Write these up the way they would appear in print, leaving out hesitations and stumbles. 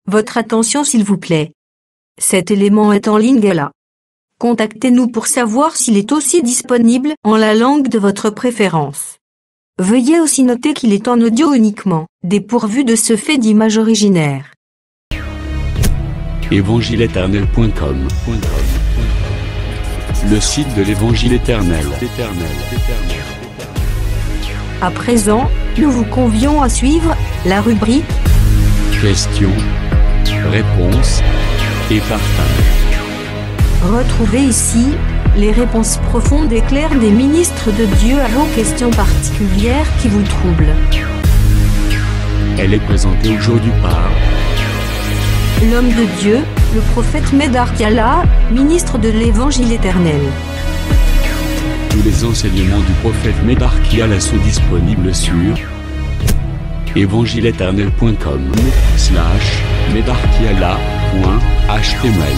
Votre attention s'il vous plaît. Cet élément est en ligne là. Contactez-nous pour savoir s'il est aussi disponible en la langue de votre préférence. Veuillez aussi noter qu'il est en audio uniquement, dépourvu de ce fait d'image originaire. Évangileéternel.com, le site de l'Évangile éternel. À présent, nous vous convions à suivre la rubrique Questions, réponses et partage. Retrouvez ici les réponses profondes et claires des ministres de Dieu à vos questions particulières qui vous troublent. Elle est présentée aujourd'hui par L'homme de Dieu, le prophète Médard Kala, ministre de l'Évangile éternel. Tous les enseignements du prophète Médard Kala sont disponibles sur évangileéternel.com/médardkiala.html.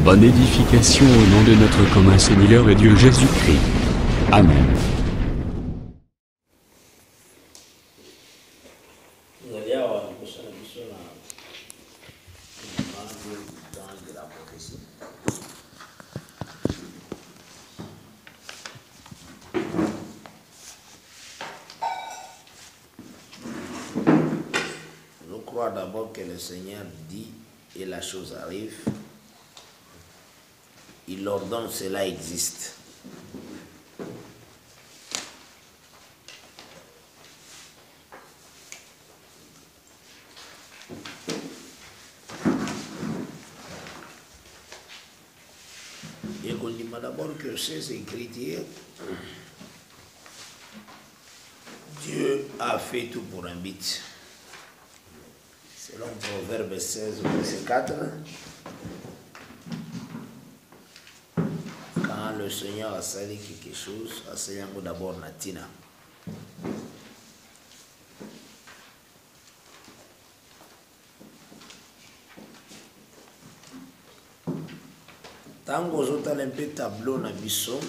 Bonne édification au nom de notre commun Seigneur et Dieu Jésus-Christ. Amen. Je crois d'abord que le Seigneur dit et la chose arrive. Il ordonne, cela existe. Et qu'on dit d'abord que ces Écritures, Dieu a fait tout pour un but. Selon Proverbe 16, verset 4, quand le Seigneur a sali quelque chose, a sali d'abord Natina. Tant que vous avez un peu tableau na biso,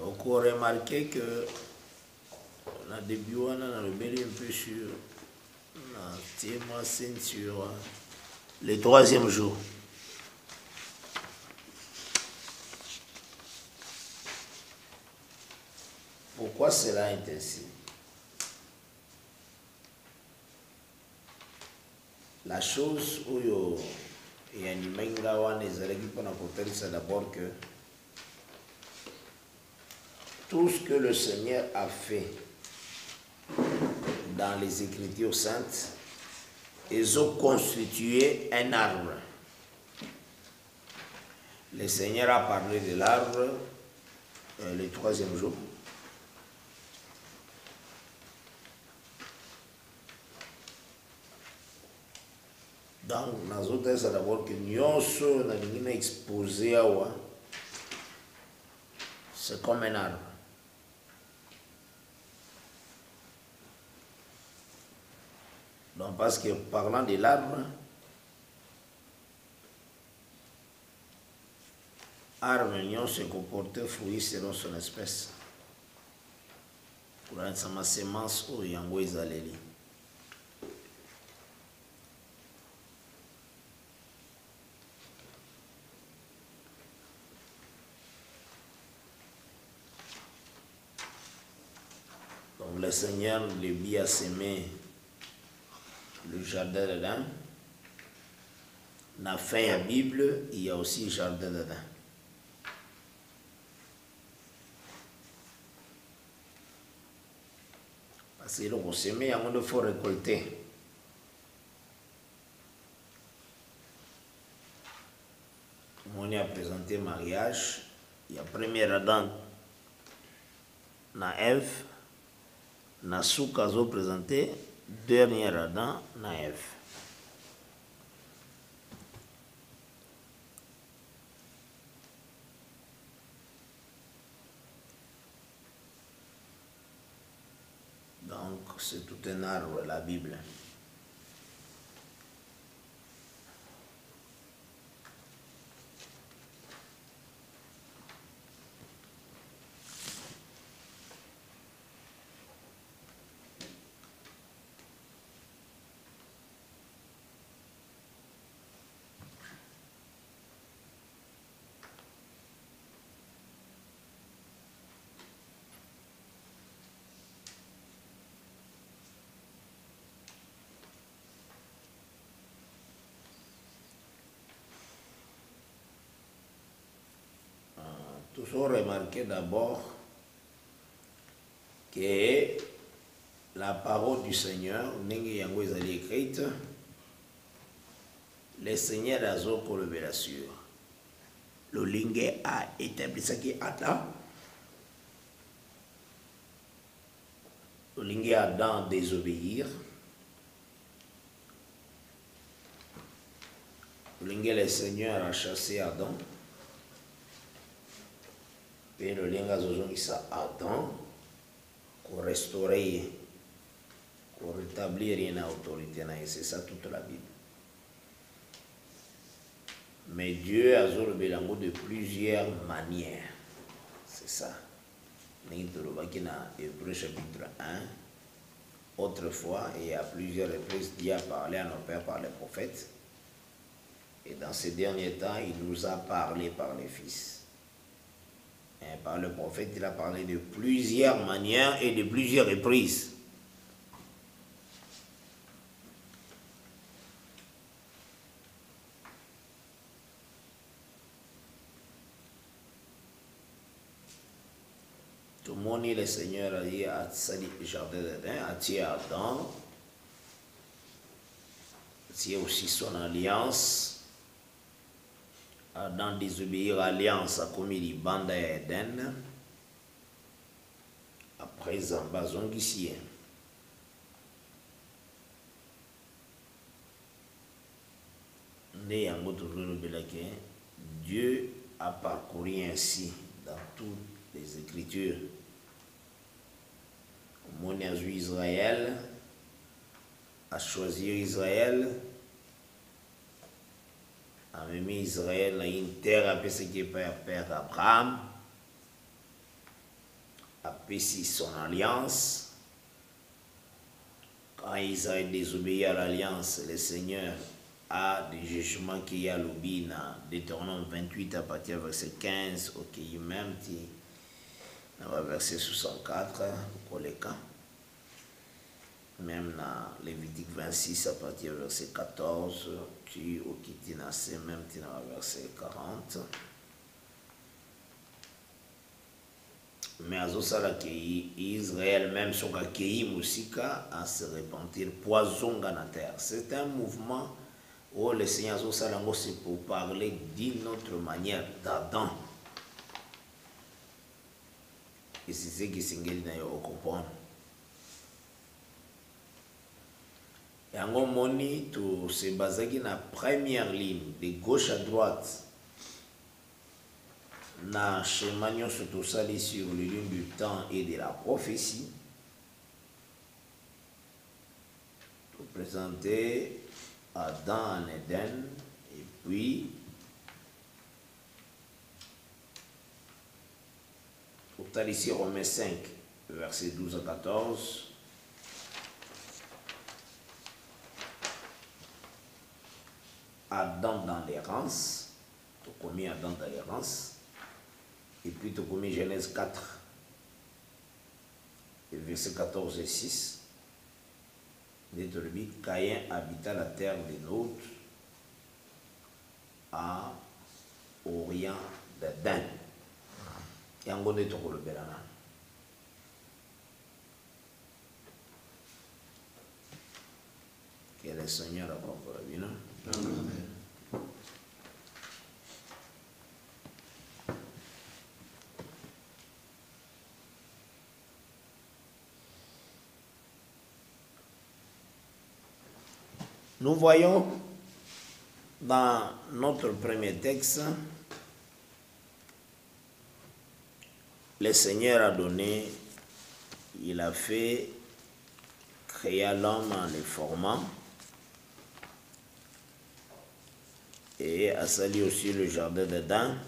on peut remarquer que na début on a rebellé un peu sur la thème sur le troisième jour. Pourquoi cela est ainsi? La chose où il y a une mengawan et zalegi pour c'est d'abord que tout ce que le Seigneur a fait dans les Écritures saintes, ils ont constitué un arbre. Le Seigneur a parlé de l'arbre le troisième jour. Donc, nous avons dit d'abord que nous avons exposé c'est comme un arbre. Donc, parce que parlant de l'arbre, arbre se comporte fruit selon son espèce. Pour être sa semence ou yango ezaleli. Donc, le Seigneur le bien a semé le jardin d'Adam. Dans la fin de la Bible, il y a aussi le jardin d'Adam. Parce que l'on sème, il faut récolter. On a présenté le mariage. Il y a le premier Adam, na Ève. Na souka zo présenté dernier Adam na Ève. Donc c'est tout un arbre la Bible. toujours remarqué d'abord que la parole du Seigneur, ndenge yango ezali écrite, le Seigneur a zoko révélation. Le lingue a établi ça qui attend. Le lingue a Adam désobéir. Le lingue le Seigneur a chassé Adam. Et le lingue a zozongi ça Adam pour restaurer, pour rétablir une autorité. C'est ça toute la Bible. Mais Dieu a révélé de plusieurs manières. C'est ça. Hébreux chapitre 1. Autrefois, et à plusieurs reprises, Dieu a parlé à nos pères par les prophètes. Et dans ces derniers temps, il nous a parlé par les fils. Et par le prophète, il a parlé de plusieurs manières et de plusieurs reprises. Tout le monde, le Seigneur a dit à Sali Jardin d'Éden, a tué Adam, a tué aussi son alliance. Adam désobéir à l'alliance a commis les bandes à Éden. Après, en bas, ici. Dieu a parcouru ainsi dans toutes les Écritures. Mon Israël a choisi Israël, a mis Israël dans une terre après ce qui est père Abraham, a péci son alliance. Quand Israël désobéit à l'alliance, le Seigneur a des jugements qui a l'oubli dans Deutéronome 28 à partir du verset 15, ok, même dans le verset 64, pour les cas. Même dans Lévitique 26 à partir du verset 14, tu au Kitinase, même dans le verset 40. Mais à Zosala Israël, même son accueilli Moussika, à se repentir, poison dans la terre. C'est un mouvement où le Seigneur Zosala, c'est pour parler d'une autre manière d'Adam. Et c'est ce qui s'engage dans le comprendre. Et en moni, tout se base sur la première ligne, de gauche à droite. Na schéma surtout sali sur les lignes du temps et de la prophétie. Pour présenter Adam en Éden et puis pour ici Romains 5, versets 12 à 14. Adam dans l'errance, tu commis Adam dans l'errance. Et puis tu commis Genèse 4, versets 14 et 6. Caïn habita la terre des Nôtres à Orient d'Éden. Et en gros, tu le belana. Que le Seigneur a encore la vie, non? Amen. Nous voyons dans notre premier texte, le Seigneur a donné, il a fait créer l'homme en le formant et a sali aussi le jardin d'Éden.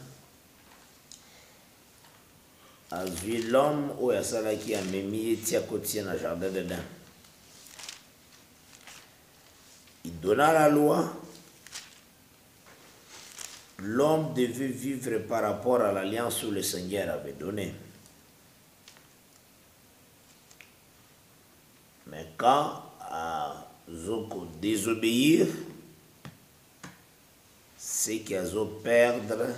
A vu l'homme où il a sali qui a mis tia côté dans le jardin d'Éden. Il donna la loi. L'homme devait vivre par rapport à l'alliance que le Seigneur avait donnée. Mais quand à Zoko désobéir, c'est qu'ils ont perdre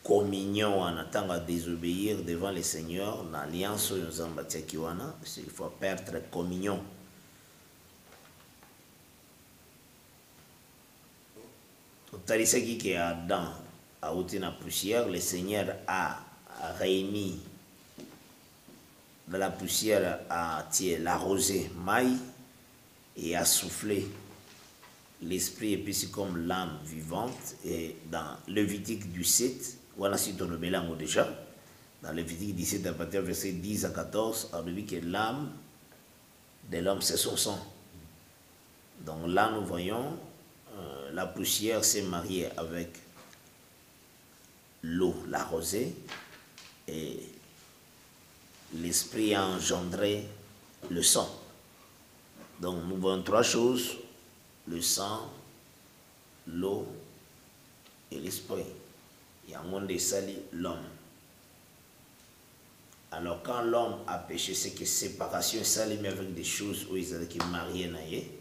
communion en attendant à désobéir devant le Seigneur, dans l'alliance il faut perdre communion. Totalisaki que Adam a ôté la poussière, le Seigneur a réuni de la poussière à la rosée maille et a soufflé l'esprit et puis c'est comme l'âme vivante. Et dans Lévitique 17, voilà si on le déjà, dans Lévitique 17 à partir du verset 10 à 14, on dit que l'âme de l'homme c'est son sang. Donc là nous voyons la poussière s'est mariée avec l'eau, la rosée, et l'esprit a engendré le sang. Donc nous voyons trois choses: le sang, l'eau et l'esprit. Il y a un monde de sali l'homme. Alors quand l'homme a péché, c'est que séparation est salie mais avec des choses où ils qui mariés,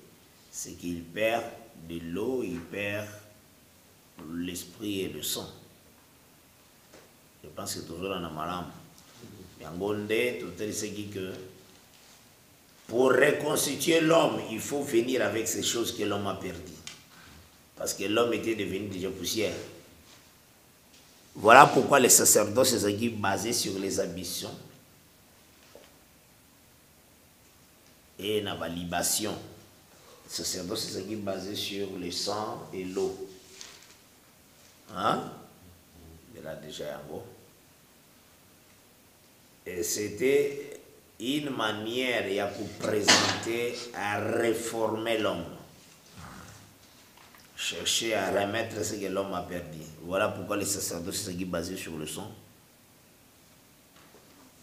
c'est qu'il perd de l'eau, il perd l'esprit et le sang. Je pense que toujours dans la malam. Mais en gondé, tout ce qui que pour reconstituer l'homme, il faut venir avec ces choses que l'homme a perdues. Parce que l'homme était devenu déjà poussière. Voilà pourquoi les sacerdoces sont basés sur les ambitions et la libation. Les sacerdoces sont basés sur le sang et l'eau. Hein? Mais là déjà en gros. Et c'était une manière pour présenter à réformer l'homme. Chercher à remettre ce que l'homme a perdu. Voilà pourquoi les sacerdoces sont basés sur le sang.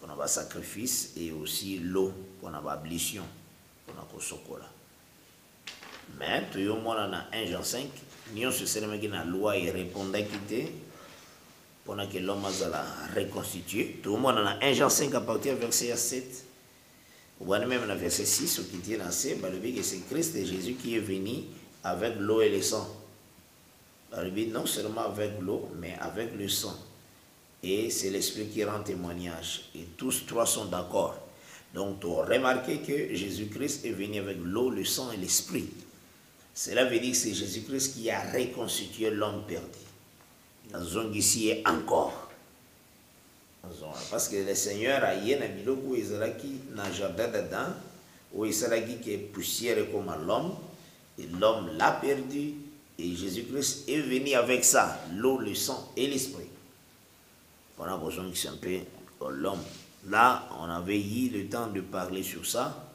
On a le sacrifice et aussi l'eau, on a l'ablution, on a le chocolat. Mais tout le monde en a 1 Jean 5, nous sommes dans la loi et répondent à quitter pendant que l'homme a reconstitué. Tout le monde en a 1 Jean 5 à partir du verset 7. Ou même dans le verset 6, qui tient dans C, que c'est Christ et Jésus qui est venu avec l'eau et le sang. Non seulement avec l'eau, mais avec le sang. Et c'est l'Esprit qui rend témoignage. Et tous trois sont d'accord. Donc, tu as remarqué que Jésus-Christ est venu avec l'eau, le sang et l'Esprit. Cela veut dire que c'est Jésus-Christ qui a reconstitué l'homme perdu. La zone ici est encore. Parce que le Seigneur a eu un biloko qui n'a jardin dedans, où il s'est dit que poussière comme l'homme, et l'homme l'a perdu, et Jésus-Christ est venu avec ça, l'eau, le sang et l'esprit. On a besoin que c'est un peu l'homme. Là, on avait eu le temps de parler sur ça.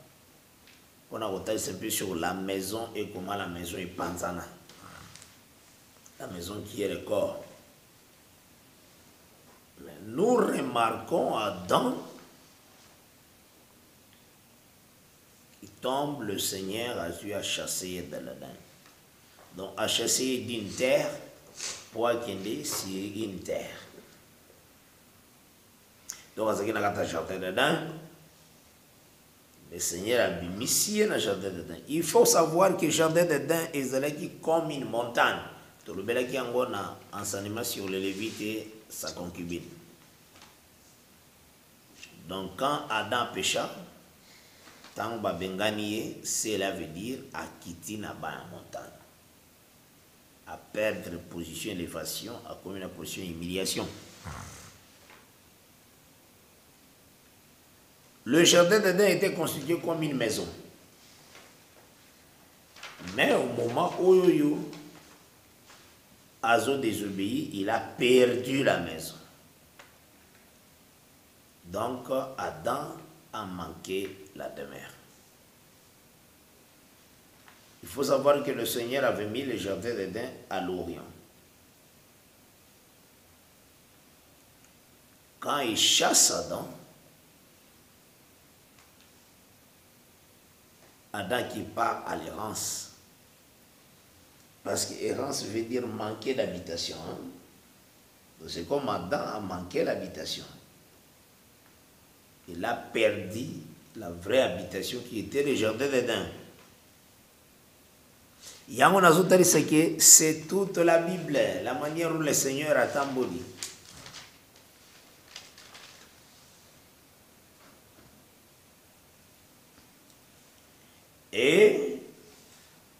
On a retardé un peu sur la maison et comment la maison est panzana. La maison qui est le corps. Mais nous remarquons Adam qui tombe, le Seigneur a dû chasser de l'Adam. Donc, à chasser d'une terre pour aller sur une terre. Donc, à ce qu'il y a un jardin dedans, le Seigneur a mis ici un jardin dedans. Il faut savoir que le jardin dedans est comme une montagne. Tout le monde qui a un enseignement sur le Lévite et sa concubine. Donc, quand Adam pécha, tant que Benganie, cela veut dire à quitter la montagne. À perdre position élévation, à comme une position humiliation. Le jardin d'Éden était constitué comme une maison. Mais au moment où Azo désobéit, il a perdu la maison. Donc Adam a manqué la demeure. Il faut savoir que le Seigneur avait mis le jardin d'Éden à l'Orient. Quand il chasse Adam, Adam qui part à l'errance. Parce que errance veut dire manquer d'habitation. Hein? C'est comme Adam a manqué l'habitation. Il a perdu la vraie habitation qui était le jardin d'Éden. Il y a un autre que c'est toute la Bible, la manière où le Seigneur a tamboli. Et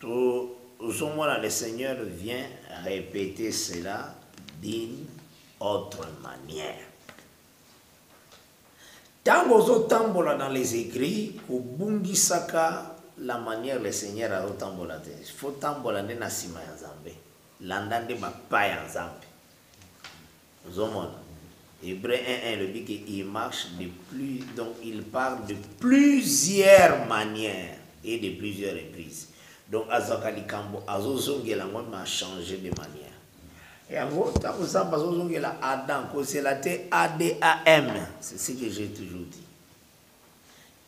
tout au moins le Seigneur vient répéter cela d'une autre manière. Tango ozotambola dans les écrits, kubungisaka la manière le Seigneur a otambola te. Il faut tambola nde na sima ya Nzambe. Landa nde bapa ya Nzambe. Ozomona. Hébreu 1:1 le dit qu'il marche de plus, donc il parle de plusieurs manières et de plusieurs reprises. Donc azakali kambo azozongela ngwa m'a changé de manière. Et en gros, tant que ça bazozongela Adam, que c'est la T ADAM, c'est ce que j'ai toujours dit.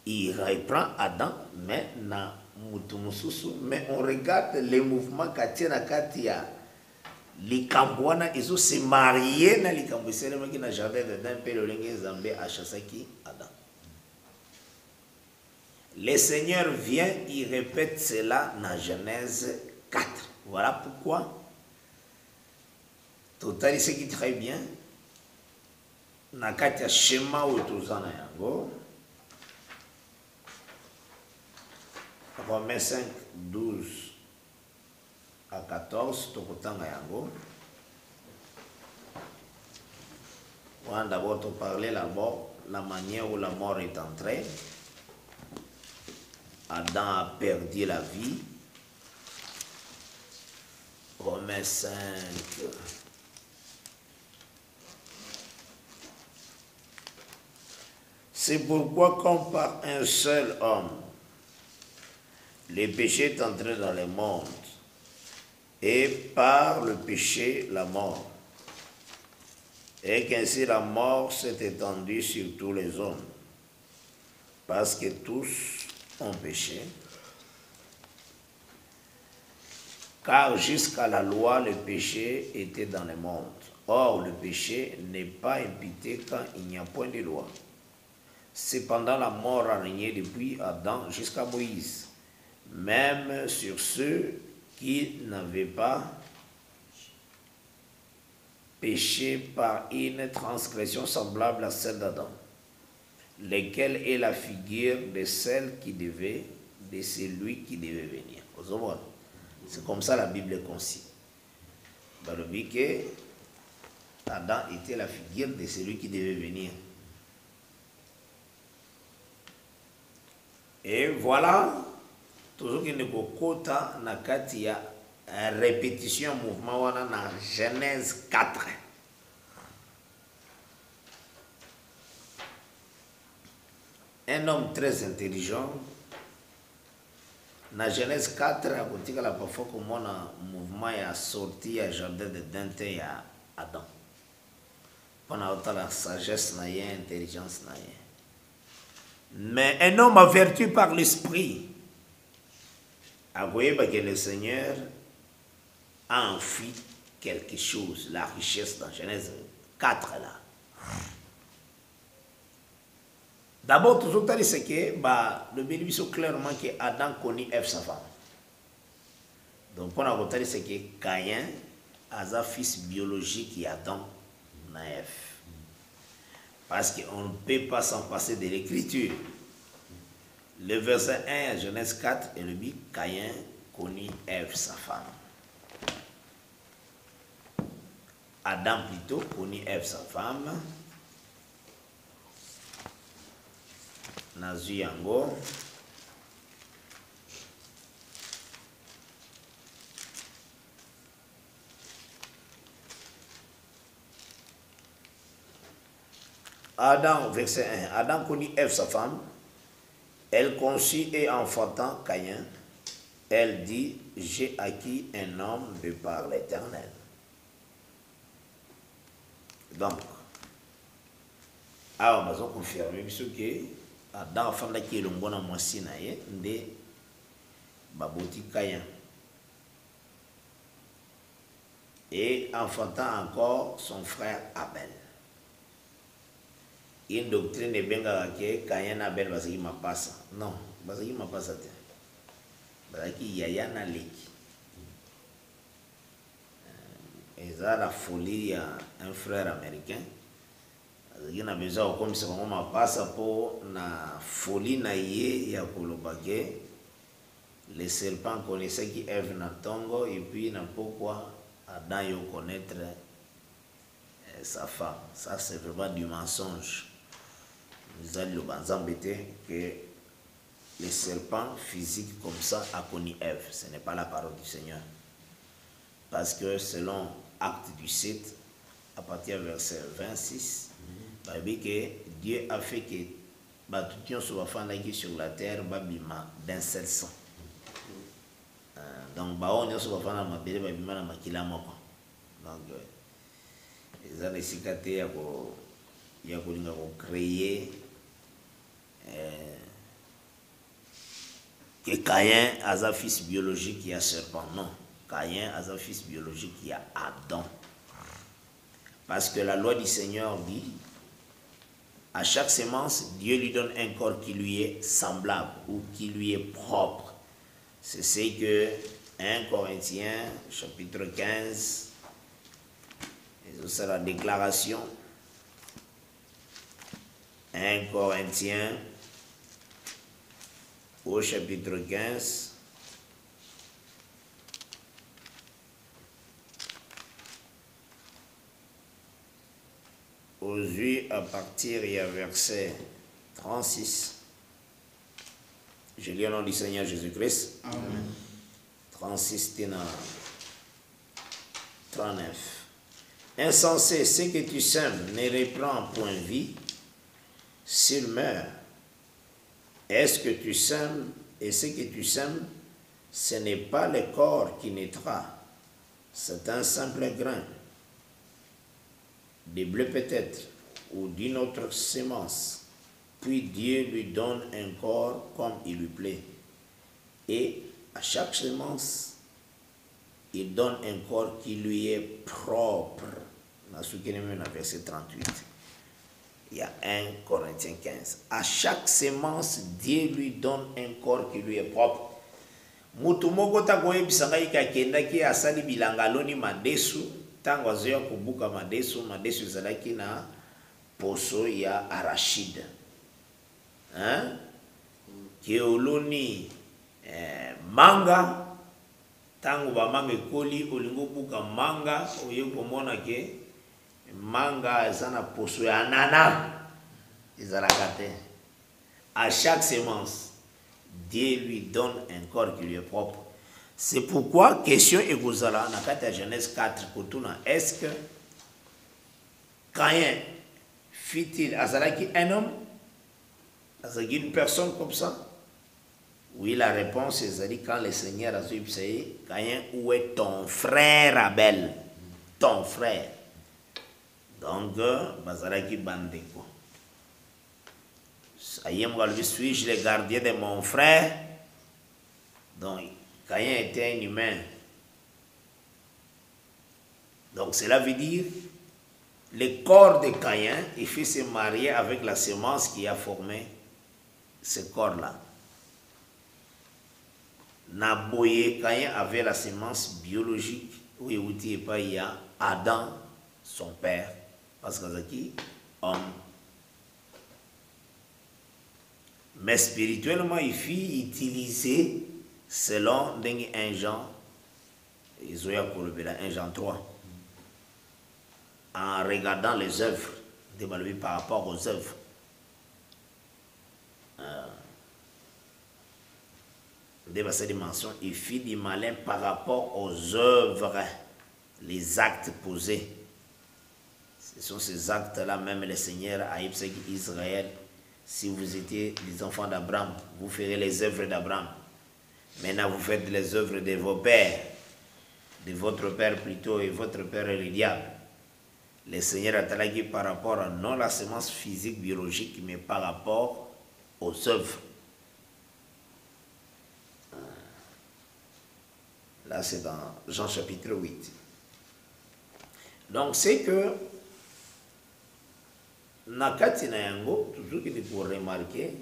Il reprend Adam, mais na mutumususu, mais on regarde les mouvements katina katia. Les Cambouana, ils ont se marié dans les Cambouana, c'est le qui n'a jamais d'un peu le lingue Zambé à Chassaki, Adam. Le Seigneur vient, il répète cela dans Genèse 4. Voilà pourquoi. Total, ce qui est très bien. Nakatia Shema ou Tuzana Yango. Romains 5, 12 à 14, Tokotanga Yango. On va d'abord te parler d'abord la manière où la mort est entrée. Adam a perdu la vie. Romains 5. C'est pourquoi comme par un seul homme, le péché est entré dans le monde, et par le péché, la mort. Et qu'ainsi la mort s'est étendue sur tous les hommes, parce que tous ont péché. Car jusqu'à la loi, le péché était dans le monde. Or, le péché n'est pas imputé quand il n'y a point de loi. Cependant, la mort a régné depuis Adam jusqu'à Moïse, même sur ceux qui n'avaient pas péché par une transgression semblable à celle d'Adam, lesquels est la figure de celle qui devait, de celui qui devait venir. C'est comme ça la Bible est conçue. Dans le but que Adam était la figure de celui qui devait venir. Et voilà, toujours qu'il y a une nakati ya répétition mouvement wana na Genèse 4. Un homme très intelligent, na Genèse 4, à côté de la parfois comme on a mouvement ya sorti à jardin de Dante ya Adam. Pendant la sagesse na y intelligence na y. Mais un homme averti par l'esprit a voyé que le Seigneur a enfui quelque chose, la richesse dans Genèse 4 là. D'abord, toujours c'est que le Bible dit clairement que Adam connaît Ève sa femme. Donc, pour nous dire c'est que Caïn a un fils biologique et Adam na Ève. Parce qu'on ne peut pas s'en passer de l'écriture. Le verset 1 à Genèse 4, et le dit Caïn connaît Ève sa femme. Adam plutôt connaît Ève sa femme. Nazu yango. Adam, verset 1. Adam connaît Ève sa femme. Elle conçut et enfantant Caïn. Elle dit, j'ai acquis un homme de par l'Éternel. Donc, alors, nous avons confirmé ce que Adam a qui est le bon moisi naïe de baboti Caïn. Et enfantant encore son frère Abel. Une doctrine est bien que Caïn Abel va se ma passe. Non, va se ma passe. Parce qu'il y a un leki. Et ça, la folie, un frère américain. Il y a besoin comme ça, on m'a passé pour la folie naïe, il y a pour le baguet. les serpents connaissaient qui Ève n'a tongo et puis n'a pourquoi Adam y connaître sa femme. Ça c'est vraiment du mensonge. Nous allons nous embêter que les serpents physiques comme ça a connu Ève. Ce n'est pas la parole du Seigneur. Parce que selon Acte du 7, à partir du verset 26, il dit que Dieu a fait que tout le monde sur la terre d'un seul sang. Donc, on a souvent fait ma belle babima na makila moko. Donc, ils ont décidé de créer que Caïn a un fils biologique qui a serpent. Non, Caïn a un fils biologique qui a Adam. Parce que la loi du Seigneur dit, à chaque semence, Dieu lui donne un corps qui lui est semblable ou qui lui est propre. C'est ce que 1 Corinthiens, chapitre 15, et c'est la déclaration. 1 Corinthiens, au chapitre 15, aujourd'hui, à partir du verset 36, je lis au nom du Seigneur Jésus-Christ. Amen. 36, 39. Insensé, ce que tu sèmes ne reprend point vie, s'il meurt. Est-ce que tu sèmes, et ce que tu sèmes, ce n'est pas le corps qui naîtra, c'est un simple grain, de blé peut-être, ou d'une autre semence. Puis Dieu lui donne un corps comme il lui plaît. Et à chaque semence, il donne un corps qui lui est propre. Dans ce qui est même dans verset 38. Il y a 1 Corinthiens 15. À chaque semence, Dieu lui donne un corps qui lui est propre. Mutumoko takoye bisanga ikakenda ki asali bilangaloni madesu. Tango azoya kubuka madesu zalaki na poso ya arachide. Hein? Keoloni manga. Tango ba manga ekoli olingo buka manga oye komona ke manga ezana poso ya nana ezalaka te. À chaque semence, Dieu lui donne un corps qui lui est propre. C'est pourquoi question ekozala na kati ya Genèse 4 kotuna, est-ce que Caïn fit-il azalaki un homme, azalaki une personne comme ça? Oui, la réponse est dit quand le Seigneur a dit Caïn, où est ton frère Abel? Ton frère. Donc, bazalaki bandeko. Suis-je le gardien de mon frère? Donc, Caïn était un humain. Donc, cela veut dire le corps de Caïn, il fait se marier avec la semence qui a formé ce corps-là. Naboye, Caïn avait la semence biologique, où il y a Adam, son père, parce que c'est homme. Mais spirituellement, il fut utilisé selon 1 Jean, 1 Jean 3, en regardant les œuvres de Malvi par rapport aux œuvres. De cette dimension, il fit du malin par rapport aux œuvres, les actes posés. Ce sont ces actes-là, même le Seigneur a dit Israël, si vous étiez les enfants d'Abraham, vous ferez les œuvres d'Abraham. Maintenant, vous faites les œuvres de vos pères, de votre père plutôt, et votre père est le diable. Le Seigneur a talagé par rapport à non la semence physique, biologique, mais par rapport aux œuvres. Là, c'est dans Jean chapitre 8. Donc, c'est que Nakati na yango, toujours qu'il faut remarquer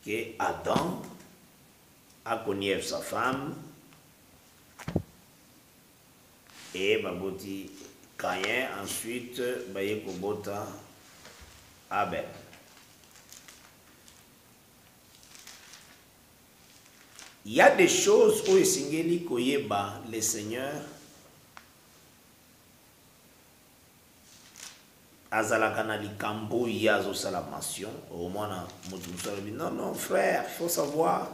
que Adam a connu sa femme et baboti Caïn, ensuite baye kobota Abel. Il y a des choses où Singeli Koyeba, le Seigneur, azalaka na likambo yazo salamation au moins non non frère, il faut savoir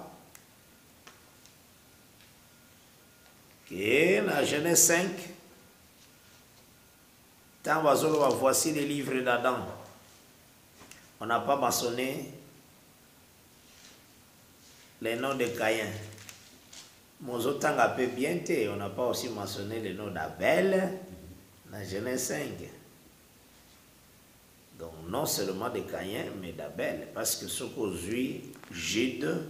que dans Genèse 5 tant voici les livres d'Adam, on n'a pas mentionné les noms de Caïn. Mozotanga peu bien, on n'a pas aussi mentionné le nom d'Abel dans Genèse 5. Donc non seulement de Caïn, mais d'Abel. Parce que ce qu'aujourd'hui, Gide,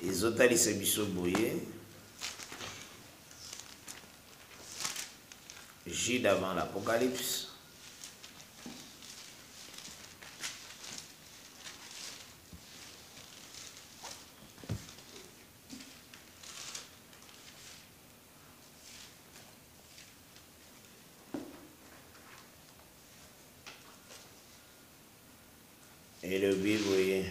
ils ont allé se bisoboyer. Gide avant l'Apocalypse. Et le Bible, voyez,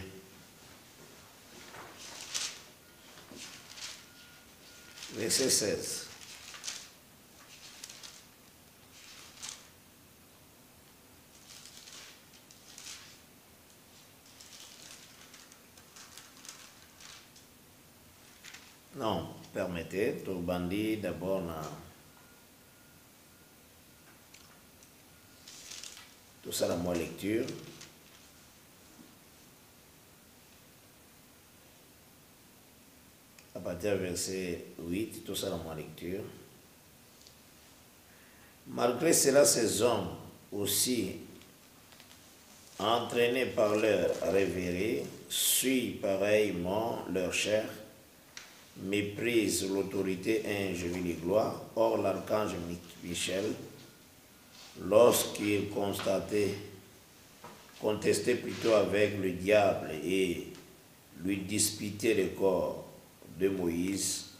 verset 16. Non, permettez, tout bandit d'abord tout ça la moi lecture. À partir du verset 8, tout ça dans ma lecture. Malgré cela, ces hommes aussi, entraînés par leur rêverie, suivent pareillement leur chair, méprisent l'autorité ingénue de gloire. Or, l'archange Michel, lorsqu'il contestait plutôt avec le diable et lui disputait le corps de Moïse,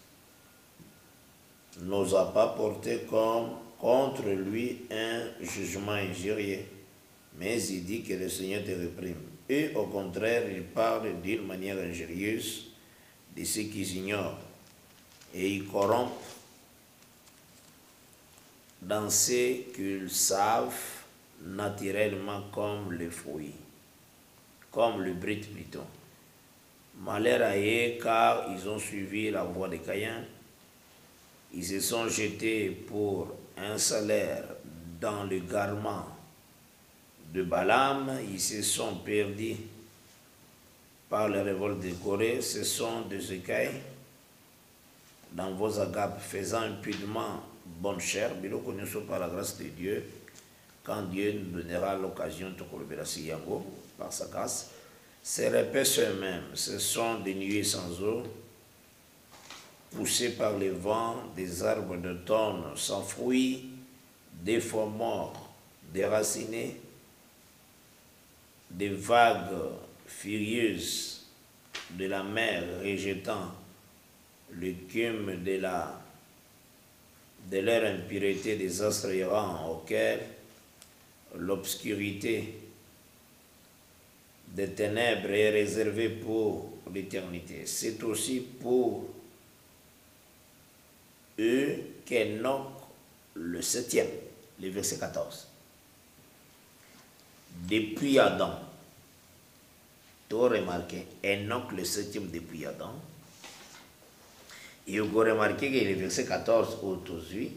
n'osa pas porter contre lui un jugement injurieux, mais il dit que le Seigneur te réprime. Et au contraire, il parle d'une manière injurieuse de ceux qui ignorent, et ils corrompent dans ce qu'ils savent naturellement comme le fruit, comme le brut plutôt. Malheur à eux, car ils ont suivi la voie de Caïn. Ils se sont jetés pour un salaire dans le garment de Balaam. Ils se sont perdus par la révolte de Corée. Ce sont des écailles dans vos agapes, faisant impudemment bonne chair, mais nous connaissons par la grâce de Dieu, quand Dieu nous donnera l'occasion de collaborer Yango par sa grâce. Ces répètes eux-mêmes, ce sont des nuées sans eau, poussées par les vents, des arbres d'automne sans fruits, des fois morts, déracinés, des vagues furieuses de la mer rejetant l'écume de leur impureté, des astres errants auxquels l'obscurité des ténèbres est réservée pour l'éternité. C'est aussi pour eux qu'Enoch, le 7e, le verset 14. Depuis Adam, tu as remarqué, Enoch le 7e depuis Adam, et vous avez remarqué que le verset 14 aujourd'hui,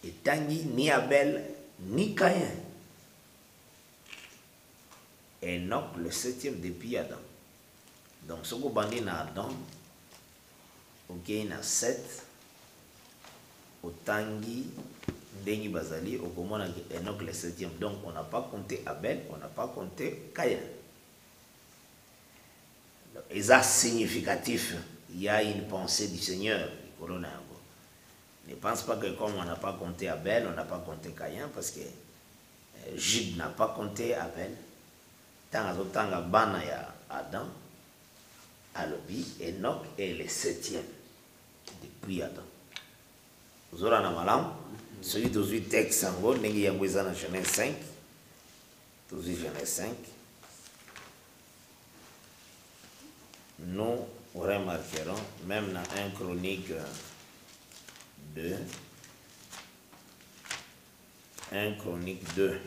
et tangi ni Abel ni Caïn. Enoch le 7e depuis Adam. Donc ce qu'on bandit dans Adam, ok, na 7, au tangi Ndeni Bazali, au comment Enoch le 7e. Donc on n'a pas compté Abel, on n'a pas compté Caïn. Et ça significatif, il y a une pensée du Seigneur. Ne pense pas que comme on n'a pas compté Abel, on n'a pas compté Caïn, parce que Jude n'a pas compté Abel. Tant à Bana ya Adam, Alobi, Enoch est le 7e depuis Adam. Zora na malam. Celui de texte sango, nengi yangweza na Genèse 5. Toujours Genèse 5. Nous remarquerons, même dans 1 Chronique 2, 1 Chronique 2.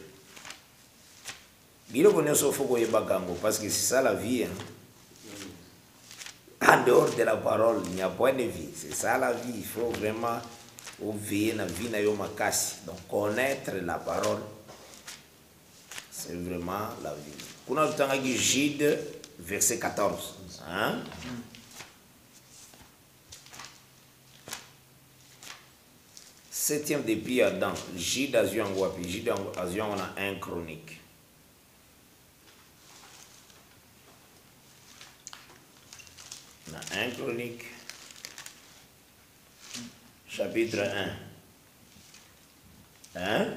Il parce que c'est ça la vie. Hein. En dehors de la parole, il n'y a pas de vie. C'est ça la vie. Il faut vraiment veiller dans la vie na yomakasi. Donc connaître la parole, c'est vraiment la vie. Kuna tutangaki Jude, verset 14. Hein? Septième depuis Adam, Jude Azion Wapi, Jude Azion on a 1 Chronique. On a 1 Chronique, chapitre 1. Hein?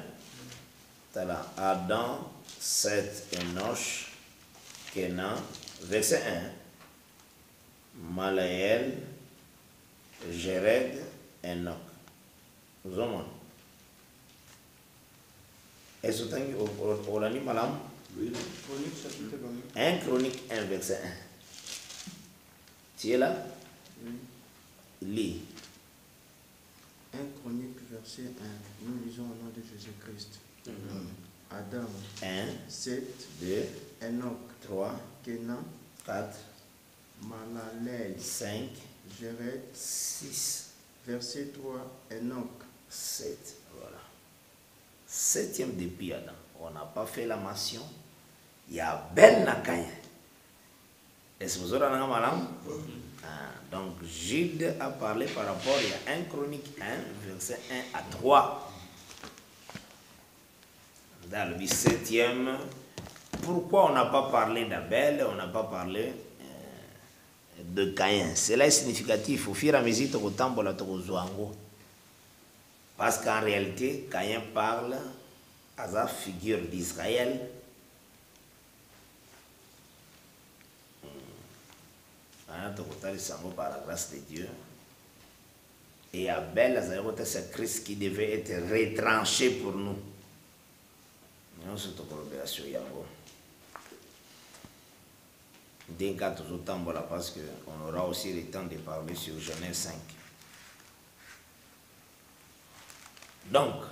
T'as là, Adam, Seth, Enoch, Kenan, verset 1. Malaël, Jéred, Enoch. Vous avez est-ce que vous avez malam? Oui, Chronique, chapitre 1 Chronique 1, verset 1. Tu es là? Oui. Lis. 1 Chronique, verset 1. Nous lisons au nom de Jésus-Christ. Adam, 1, 7, 2, Enoch, 3, Kenan, 4, Malalel, 5, Jéred, 6, verset 3, Enoch. 7. Voilà. Septième depuis Adam. On n'a pas fait la mention. Il y a Ben Nakaï. Est-ce que vous avez un malam? Donc, Jude a parlé par rapport à 1 Chronique 1, verset 1 à 3. Dans le 17e, pourquoi on n'a pas parlé d'Abel, on n'a pas parlé de Caïn? Cela est significatif. Au fur et à mesure que tu as parce qu'en réalité, Caïn parle à la figure d'Israël. Par la grâce de Dieu. Et Abel, c'est Christ qui devait être retranché pour nous. Nous sommes en collaboration. D'un cas, toujours temps, parce qu'on aura aussi le temps de parler sur Genèse 5. Donc,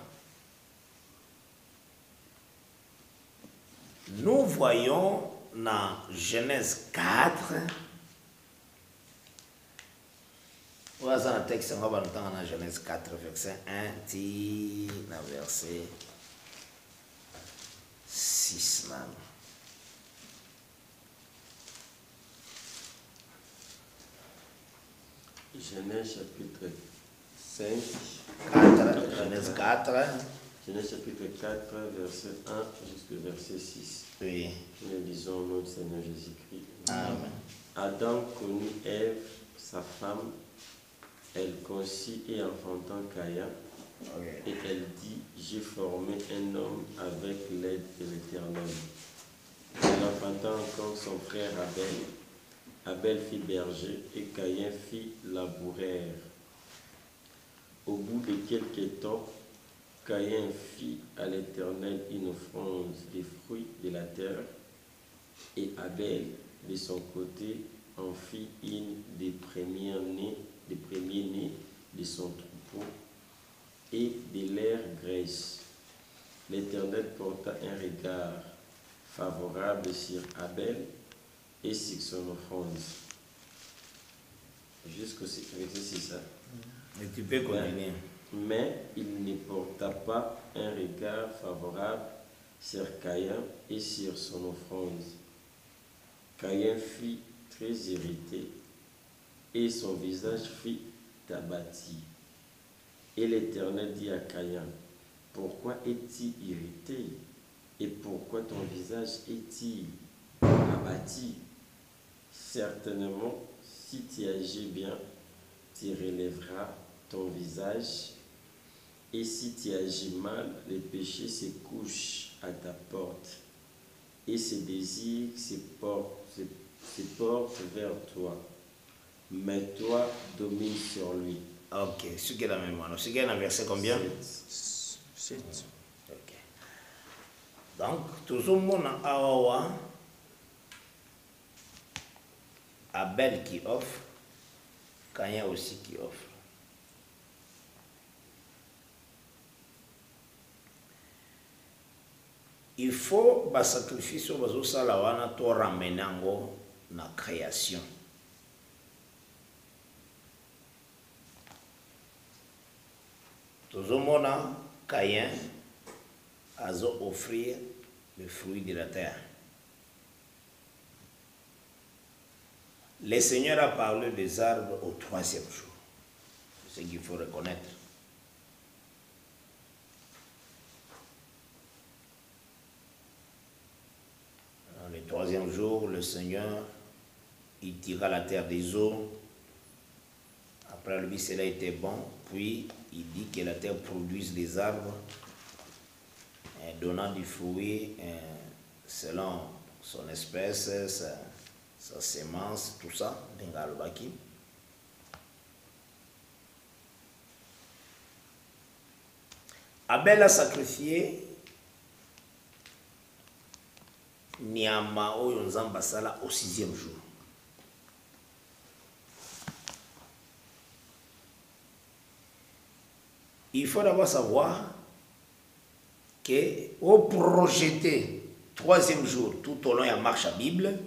nous voyons dans Genèse 4, voilà un texte, on va dans Genèse 4, verset 1, verset 6. Man. Genèse chapitre 5. 4, Genèse 4. Genèse chapitre 4, verset 1 jusqu'au verset 6. Oui. Nous lisons notre Seigneur Jésus-Christ. Amen. Adam connut Ève, sa femme. Elle conçut et enfantant Caïn. Okay. Et elle dit, j'ai formé un homme avec l'aide de l'Éternel. Elle enfanta encore son frère Abel. Abel fit berger et Caïn fit laboureur. Au bout de quelques temps, Caïn fit à l'Éternel une offrande des fruits de la terre, et Abel, de son côté, en fit une des premiers-nés de son troupeau et de leur graisse. L'Éternel porta un regard favorable sur Abel et sur son offrande. Jusqu'au verset 6. Mais tu peux continuer. Mais il ne porta pas un regard favorable sur Caïn et sur son offrande. Caïn fut très irrité et son visage fut abattu. Et l'Éternel dit à Caïn, pourquoi es-tu irrité et pourquoi ton visage est-il abattu? Certainement, si tu agis bien, tu relèveras ton visage, et si tu agis mal, le péché se couche à ta porte, et ses désirs se portent vers toi. Mais toi, domine sur lui. Ok, ce qui est la mémoire. Ce qui est dans le verset combien? 7. Ok. Donc, tout le monde a Awawa, Abel qui offre, Caïn aussi qui offre. Il faut un sacrifice sur le salawana to ramener na création. Tout le monde a Caïn a offrir le fruit de la terre. Le Seigneur a parlé des arbres au 3e jour. C'est ce qu'il faut reconnaître. Dans le 3e jour, le Seigneur, il tira la terre des eaux. Après lui, cela était bon. Puis, il dit que la terre produise des arbres, donnant du fruit selon son espèce, sa sémence, tout ça, Bengalbaki. Abel a sacrifié Nyama oyo Nzamba sala au 6e jour. Il faut d'abord savoir que au projeté 3e jour tout au long il y a marche à Bible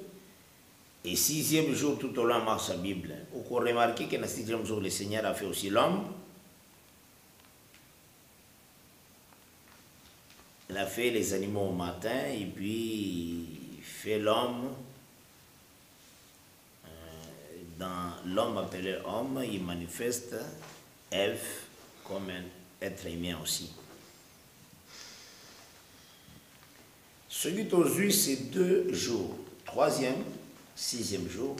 et 6e jour tout au long il y a marche à Bible. Vous remarquez que dans le 6e jour le Seigneur a fait aussi l'homme. Il a fait les animaux au matin et puis il fait l'homme. Dans l'homme appelé homme, il manifeste Ève comme un être humain aussi. Ce qui est aux yeux, c'est 2 jours. 3e, 6e jour.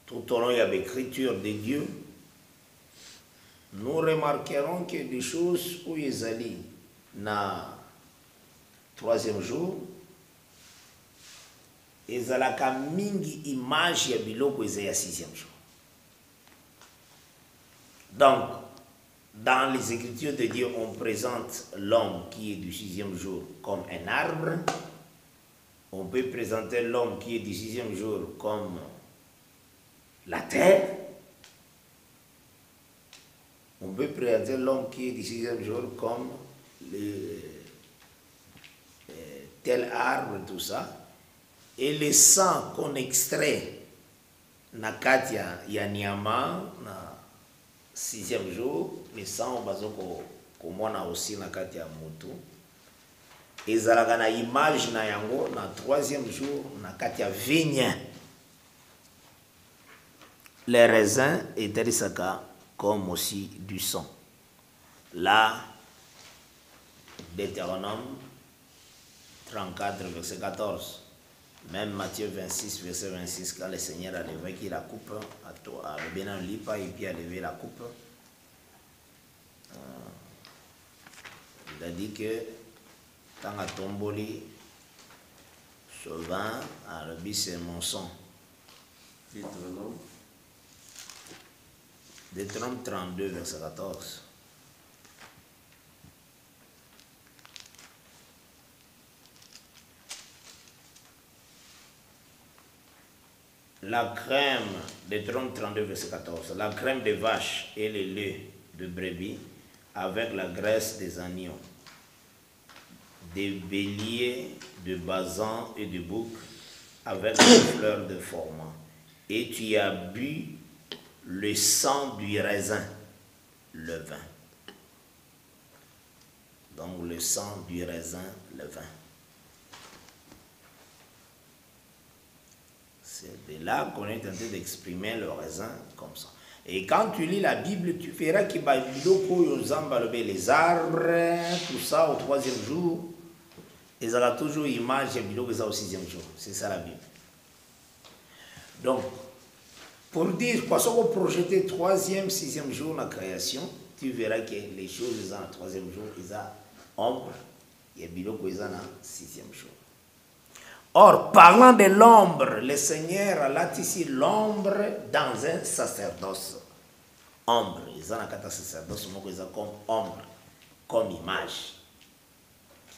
Tout au long, il y a l'écriture de Dieu. Nous remarquerons que des choses où ils allaient dans 3e jour, ils allaient comme mingi image ya biloko ils allaient à 6e jour. Donc, dans les Écritures de Dieu, on présente l'homme qui est du 6e jour comme un arbre. On peut présenter l'homme qui est du 6e jour comme la terre. On peut présenter l'homme qui est du 6e jour comme tel arbre, tout ça. Et le sang qu'on extrait na katia ya nyama na 6e jour, le sang bazo ko mona aussi na katia mutu. Ezalaka na image na yango na 3e jour na katia vigne. Les raisins étaient saka comme aussi du sang. Là, Deutéronome 34, verset 14. Même Matthieu 26, verset 26, quand le Seigneur a levé la coupe, a levé un lipa et puis a levé la coupe, il a dit que quand a tomboli, ce vin a levé c'est mon sang. Deutéronome 32, verset 14. La crème, Deutéronome 32, verset 14, la crème de vache et le lait de brebis avec la graisse des agneaux, des béliers, de basan et de bouc avec les fleurs de forment. Et tu as bu le sang du raisin, le vin. Donc le sang du raisin, le vin. C'est de là qu'on est tenté d'exprimer le raisin comme ça. Et quand tu lis la Bible, tu verras qu'il y a les arbres, tout ça au 3e jour. Ils ont toujours image et au 6e jour. C'est ça la Bible. Donc, pour dire, parce qu'on projeter 3e, 6e jour la création, tu verras que les choses dans le 3e jour, ils ont ombre, et ils ont 6e jour. Or, parlant de l'ombre, le Seigneur a là ici l'ombre dans un sacerdoce. ombre. Ils ont un sacerdoce comme ombre, comme image.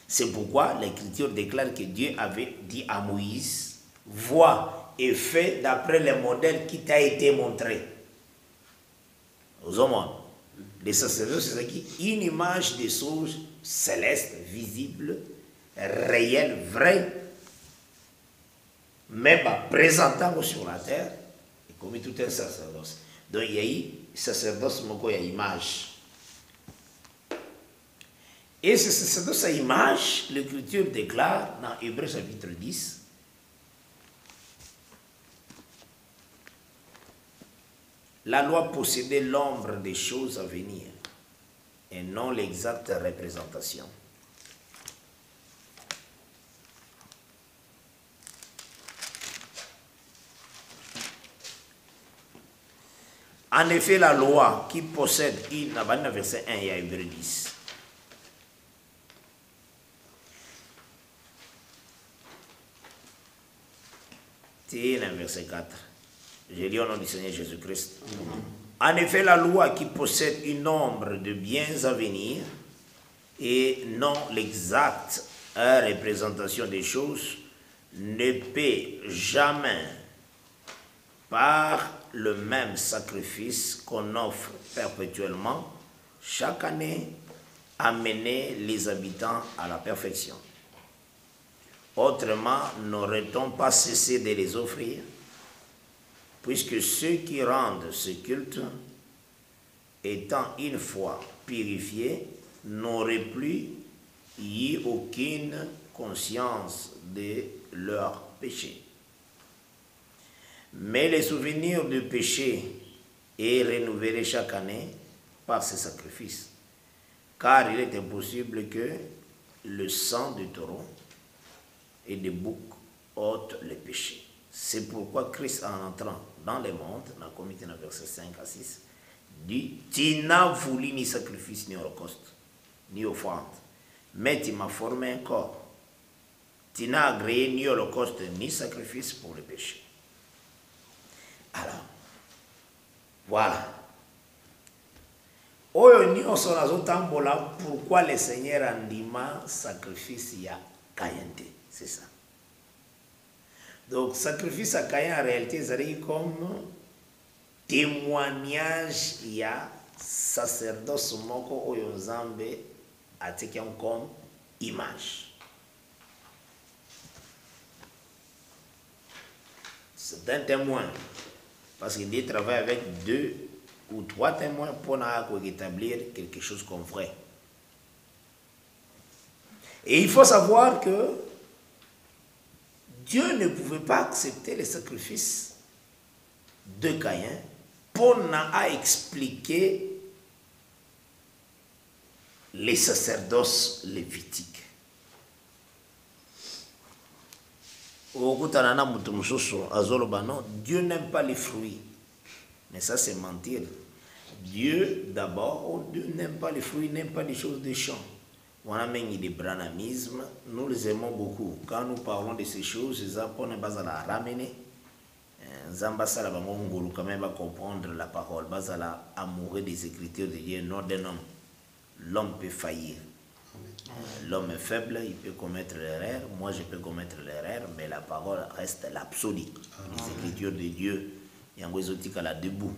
C'est pourquoi l'Écriture déclare que Dieu avait dit à Moïse, vois et fais d'après les modèles qui t'a été montré. Aux hommes, les sacerdoces, c'est une image des choses célestes, visibles, réelles, vraies, même présentant sur la terre, et comme tout un sacerdoce. Donc il y a eu sacerdoce, il y a image. Et ce sacerdoce à image, l'Écriture déclare dans Hébreux chapitre 10, la loi possédait l'ombre des choses à venir et non l'exacte représentation. En effet, la loi qui possède une, verset 1 et à Hébreux 10, verset 4. Je lis au nom du Seigneur Jésus-Christ. En effet, la loi qui possède une ombre de biens à venir et non l'exacte représentation des choses ne peut jamais, par le même sacrifice qu'on offre perpétuellement chaque année, amener les habitants à la perfection. Autrement, n'aurait-on pas cessé de les offrir, puisque ceux qui rendent ce culte, étant une fois purifiés, n'auraient plus eu aucune conscience de leur péché. Mais le souvenir du péché est renouvelé chaque année par ce sacrifice, car il est impossible que le sang du taureau et des boucs ôtent le péché. C'est pourquoi Christ, en entrant dans le monde, dans le comité dans verset 5 à 6, dit, tu n'as voulu ni sacrifice, ni holocauste, ni offrande, mais tu m'as formé un corps. Tu n'as agréé ni holocauste, ni sacrifice pour le péché. Alors, voilà. Pourquoi le Seigneur andima sacrifice ya kayante? C'est ça. Donc, sacrifice à Caïn, en réalité, c'est comme témoignage, il y a sacerdoce moko oyo Nzambe atikiam comme image. C'est un témoin, parce qu'il dit travaille avec 2 ou 3 témoins pour établir quelque chose comme vrai. Et il faut savoir que Dieu ne pouvait pas accepter les sacrifices de Caïn pour expliquer les sacerdoces lévitiques. Dieu n'aime pas les fruits. Mais ça, c'est mentir. Dieu, d'abord, Dieu n'aime pas les fruits, n'aime pas les choses des champs. On a même des branamismes, nous les aimons beaucoup. Quand nous parlons de ces choses, les Japon ne pas la ramener. Zambasa la bangongolo quand même va comprendre la parole. Bazala amoureux des Écritures de Dieu, non d'un homme. L'homme peut faillir. L'homme est faible, il peut commettre l'erreur. Moi, je peux commettre l'erreur, mais la parole reste l'absolu. Les Écritures de Dieu, il y a un exotique la debout.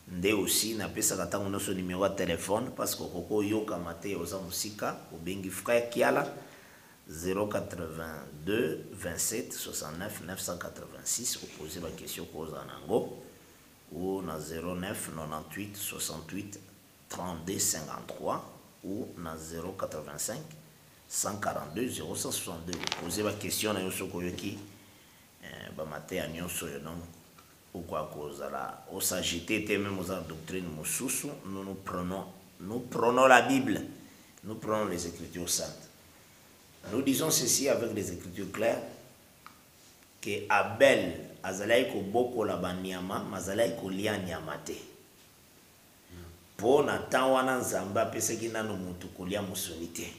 Ndé aussi na pesa katango no so numéro de téléphone parce que koko yoka mate oza musika au bengi frère Kiala 082 27 69 986 ou poser la question cause en ango ou na 09 98 68 32 53 ou na 085 142 0162 poser la question na yoso koyoki ba mate a nyonso yo non. Pourquoi cause là, au s'agiter même aux doctrines moussousou, nous prenons la Bible, nous prenons les Écritures saintes. Nous disons ceci avec les Écritures claires que Abel azalai ko boko la banyama, mazalai ko lia nyamate. Po na tawana Nzamba pesa ki nanu mutu kolia musonite.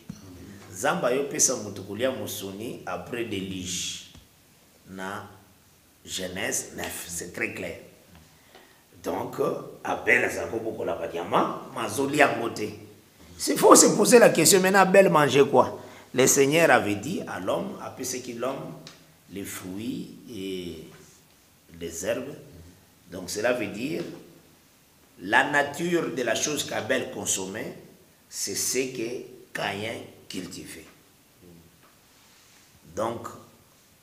Nzamba yo pesa mutu kolia musoni après déluge na Genèse 9, c'est très clair. Donc, Abel a beaucoup la badiama, mazoli à côté. Il faut se poser la question, maintenant Abel mangeait quoi? Le Seigneur avait dit à l'homme, après ce qu'il l'homme, les fruits et les herbes. Donc cela veut dire, la nature de la chose qu'Abel consommait, c'est ce que Caïn cultivait. Donc,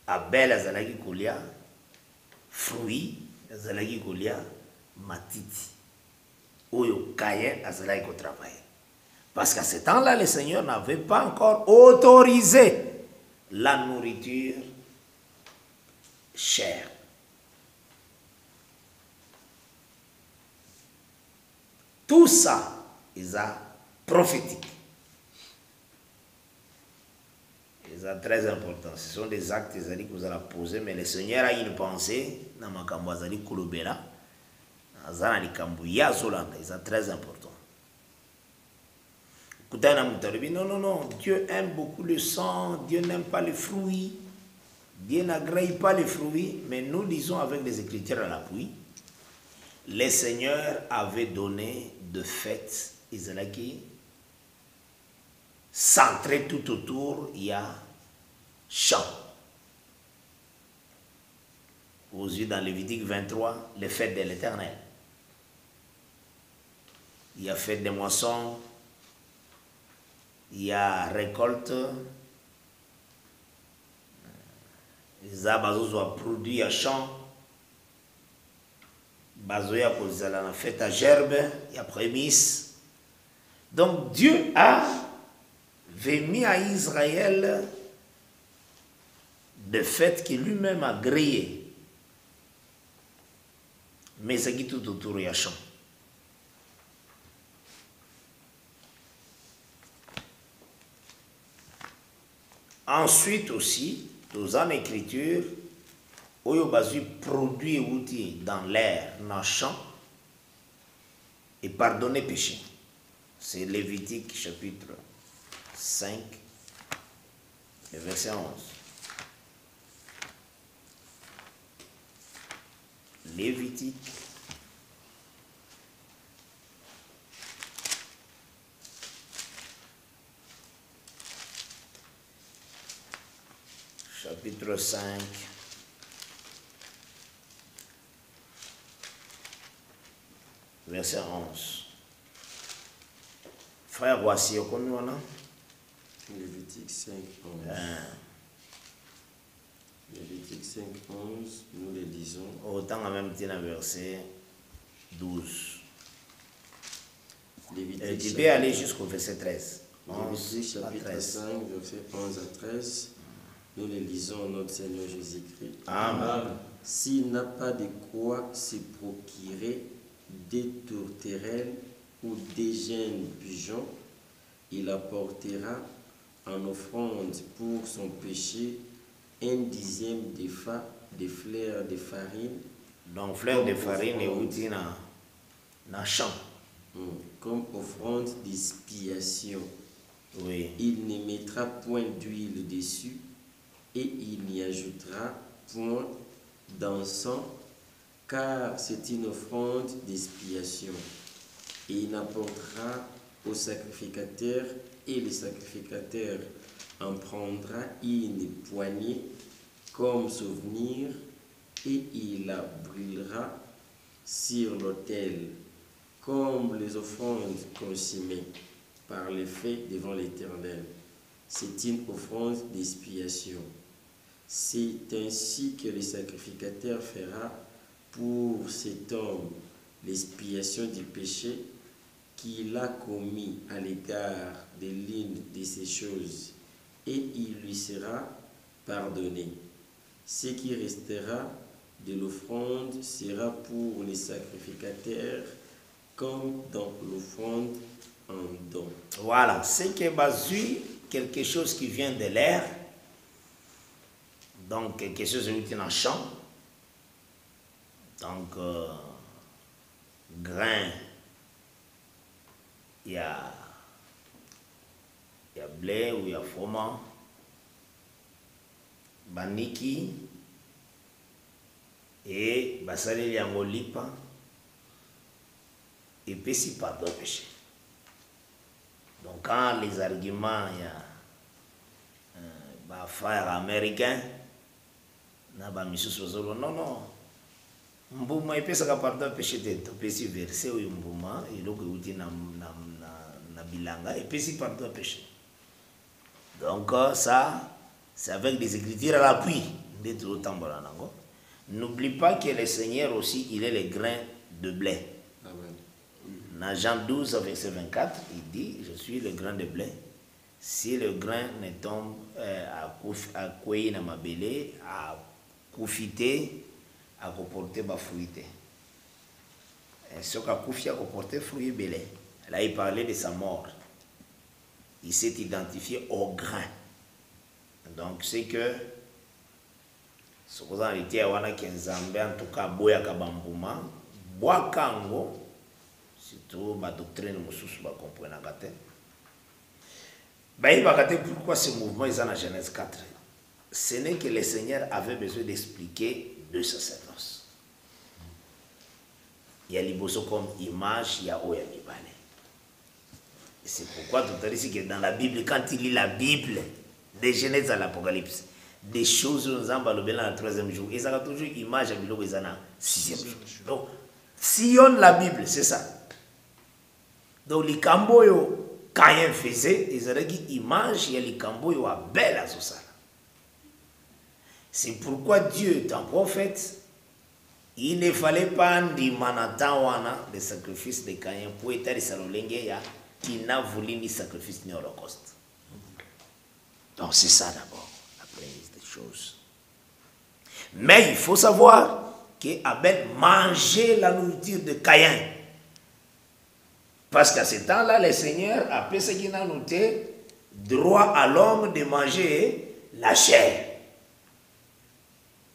Abel azalaki kolia fruits, azalaki kolia matiti. Oyo Caïn azalaki ko travailler. Parce qu'à ce temps-là, le Seigneur n'avait pas encore autorisé la nourriture chère. Tout ça, ils ont prophétique. Ils sont très importants. Ce sont des actes que vous allez poser, mais le Seigneur a une pensée dans ma kambouazali kulubela. Ils sont très importants. Non, Dieu aime beaucoup le sang, Dieu n'aime pas les fruits, Dieu n'agrée pas les fruits, mais nous lisons avec des Écritures à l'appui, le Seigneur avait donné de fêtes, Israël, centré tout autour, il y a champ. Aux yeux dans Lévitique 23, les fêtes de l'Éternel. Il y a fête des moissons, il y a récolte, les arbres ont produit à champ, bazoya kozala na fête à gerbe, il y a prémices. Donc Dieu avait mis à Israël des fêtes qu'il lui-même a grillées. Mais c'est qui tout autour il y a champ. Ensuite aussi, dans une écriture, où il y a produit outils dans l'air, dans le champ, et pardonner péché. C'est Lévitique chapitre 5, verset 11. Lévitique chapitre 5, verset 11. Frère, voici, au connu, on a Lévitique 5, 11. Lévitique 5, 11, nous les lisons. Autant en même temps, verset 12. Lévitique, tu peux aller jusqu'au verset 13. Lévitique chapitre 5, verset 11 à 13. Nous les lisons, notre Seigneur Jésus-Christ. Amen. S'il n'a pas de quoi se procurer des tourterelles ou des jeunes pigeons, il apportera en offrande pour son péché 1/10 des fleurs de farine. Donc, fleurs de farine et outils dans champ. Comme offrande d'expiation. Oui. Il ne mettra point d'huile dessus et il n'y ajoutera point d'encens, car c'est une offrande d'expiation. Et il apportera au sacrificateur, et le sacrificateur en prendra une poignée comme souvenir, et il la brûlera sur l'autel, comme les offrandes consommées par les faits devant l'Éternel. C'est une offrande d'expiation. C'est ainsi que le sacrificateur fera pour cet homme l'expiation du péché qu'il a commis à l'égard de l'une de ces choses, et il lui sera pardonné. Ce qui restera de l'offrande sera pour les sacrificateurs comme dans l'offrande en don. Voilà, c'est que basé quelque chose qui vient de l'air, donc quelque chose qui est dans le champ, donc grain, il y a blé ou il y a froment, baniki et basali yango lipa et puis si pardon péché. Donc quand les arguments, il y a frère américain, non, mbuma epesaka pardon péché te topesi verset oyo mbuma eloko euti na bilanga epesi pardon péché. Donc ça, c'est avec des écritures à l'appui. N'oublie pas que le Seigneur aussi, il est le grain de blé. Amen. Dans Jean 12, verset 24, il dit, je suis le grain de blé. Si le grain ne tombe à couiller dans ma belée, à coufiter, à comporter ma fruité. Et ce qu'a couffé à comporter fruit belé. Là, il parlait de sa mort. Il s'est identifié au grain. Donc, c'est que ce que vous en dites, en tout cas, boya kabambuma, bois kango, surtout ma doctrine, je comprends. Pourquoi ce mouvement est en Genèse 4? Ce n'est que le Seigneur avait besoin d'expliquer deux sacerdoces. Il y a l'Iboso comme image, il y a Oya Mibale. C'est pourquoi tout à l'heure, que dans la Bible, quand il lit la Bible, de Genèse à l'Apocalypse, des choses nous en parlons dans le 3e jour, et ça a toujours image à Bilo, ils en ont 6e jour. Donc, si on la Bible, c'est ça. Donc, les Camboyo, Caïn faisait, ils avaient une image, il y a les Camboyo à belle à ça. C'est pourquoi Dieu, étant prophète, il ne fallait pas dire manatawana le sacrifice de Caïn pour être des salolengéa qui n'a voulu ni sacrifice ni holocauste. Donc c'est ça d'abord, la première des choses. Mais il faut savoir qu'Abel mangeait la nourriture de Caïn. Parce qu'à ce temps-là, le Seigneur a fait ce qu'il a noté, droit à l'homme de manger la chair.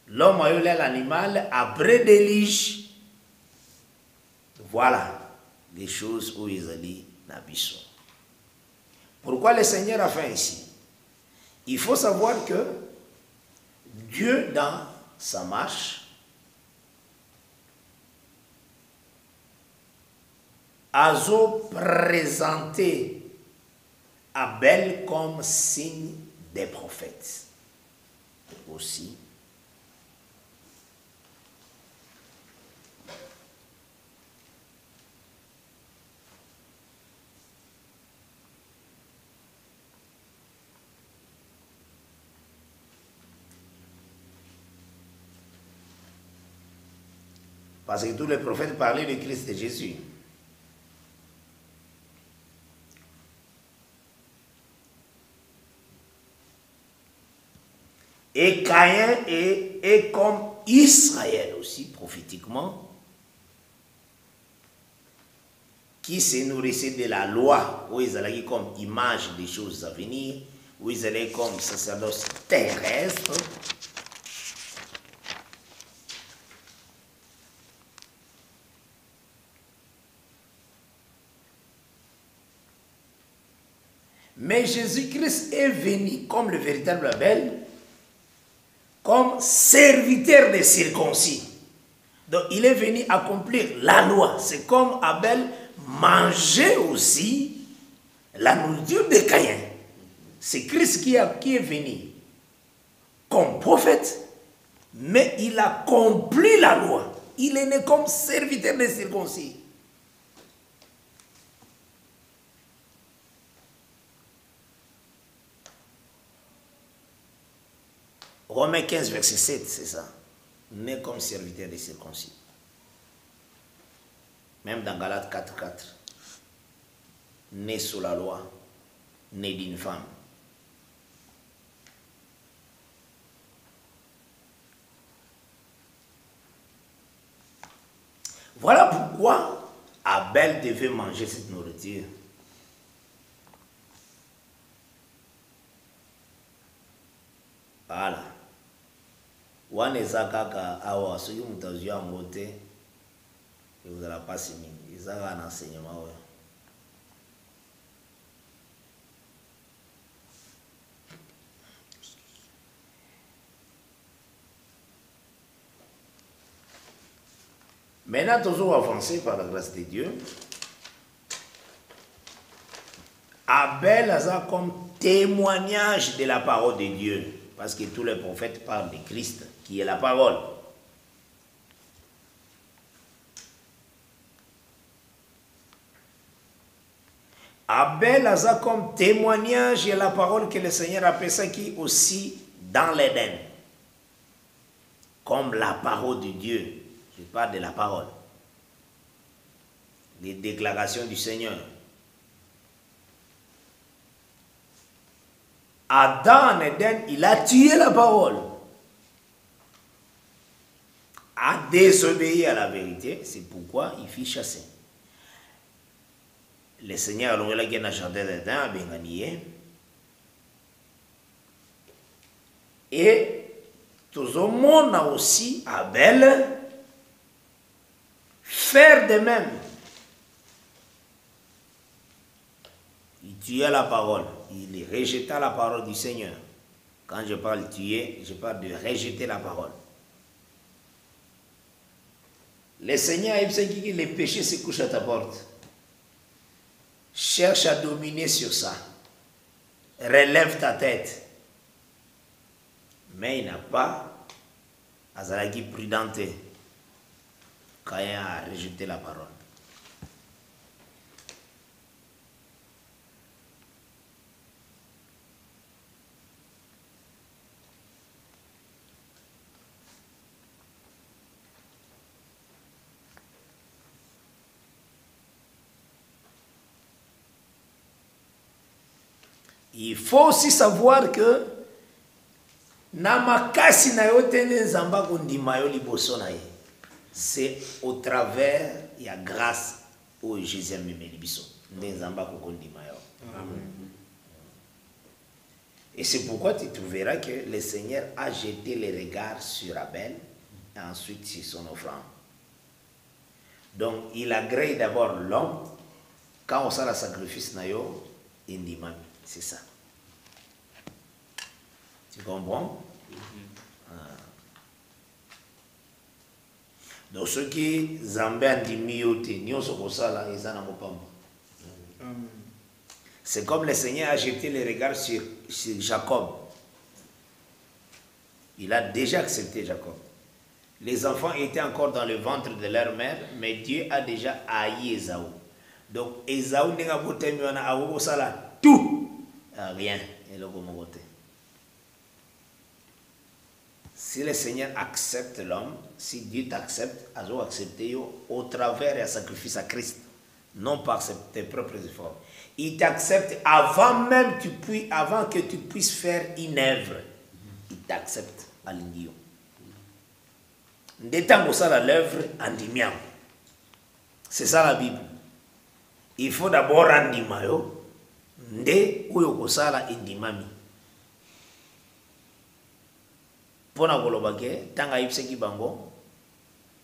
L'homme a eu l'animal après délige. Voilà les choses où ils allaient n'habissent. Pourquoi le Seigneur a fait ainsi? Il faut savoir que Dieu, dans sa marche, a présenté Abel comme signe des prophètes. Aussi. Parce que tous les prophètes parlaient de Christ et de Jésus. Et Caïn est comme Israël aussi, prophétiquement, qui se nourrissait de la loi, où ils allaient comme image des choses à venir, où ils allaient comme sacerdoce terrestre. Mais Jésus-Christ est venu comme le véritable Abel, comme serviteur des circoncis. Donc il est venu accomplir la loi. C'est comme Abel mangeait aussi la nourriture de Caïn. C'est Christ qui est venu comme prophète, mais il a accompli la loi. Il est né comme serviteur des circoncis. Romains 15, verset 7, c'est ça. Né comme serviteur des circoncis. Même dans Galates 4, 4. Né sous la loi, né d'une femme. Voilà pourquoi Abel devait manger cette nourriture. Voilà. Waneza kaka awa soki mutazu ya ngote vous allez pas signer ils ont un enseignement ouais. Maintenant toujours avancer par la grâce de Dieu. Abel a comme témoignage de la parole de Dieu. Parce que tous les prophètes parlent de Christ, qui est la parole. Abel a comme témoignage de la parole que le Seigneur appelle ça qui aussi dans l'Éden. Comme la parole de Dieu. Je parle de la parole. Les déclarations du Seigneur. Adam en Éden, il a tué la parole. A désobéi à la vérité. C'est pourquoi il fut chassé. Le Seigneur a loué la guerre dans le jardin d'Éden à Benganié. Et tout le monde a aussi, Abel, faire de même. Il tuait la parole. Il rejeta la parole du Seigneur. Quand je parle tuer, je parle de rejeter la parole. Le Seigneur, il sait que les péchés se couchent à ta porte. Cherche à dominer sur ça. Relève ta tête. Mais il n'a pas Azalaki prudenté. Caïn a rejeté la parole. Il faut aussi savoir que namakasi na yotene nzamba kondima yo liboso na ye. C'est au travers ya grâce au Jésus amemeli biso nde nzamba kokondima yo. Et c'est pourquoi tu trouveras que le Seigneur a jeté les regards sur Abel et ensuite sur son offrande. Donc il agrée d'abord l'homme quand on sait le sacrifice na yo indimami. C'est ça. Tu comprends? Donc ceux qui zambé andimi yote, nyonso kosala ezana mopamba. C'est comme le Seigneur a jeté les regards sur Jacob. Il a déjà accepté Jacob. Les enfants étaient encore dans le ventre de leur mère, mais Dieu a déjà haï Ésaü. Donc Ésaü n'a pas tout. Rien. Et le côté. Si le Seigneur accepte l'homme, si Dieu t'accepte, il doit accepter au travers du sacrifice à Christ, non par tes propres efforts. Il t'accepte avant que tu puisses faire une œuvre. Il t'accepte à l'Indio. D'étant ça l'œuvre andimiam. C'est ça la Bible. Il faut d'abord andimayo. Nde uyo kosala indimami. Pona kolobake, tanga ipseki bango,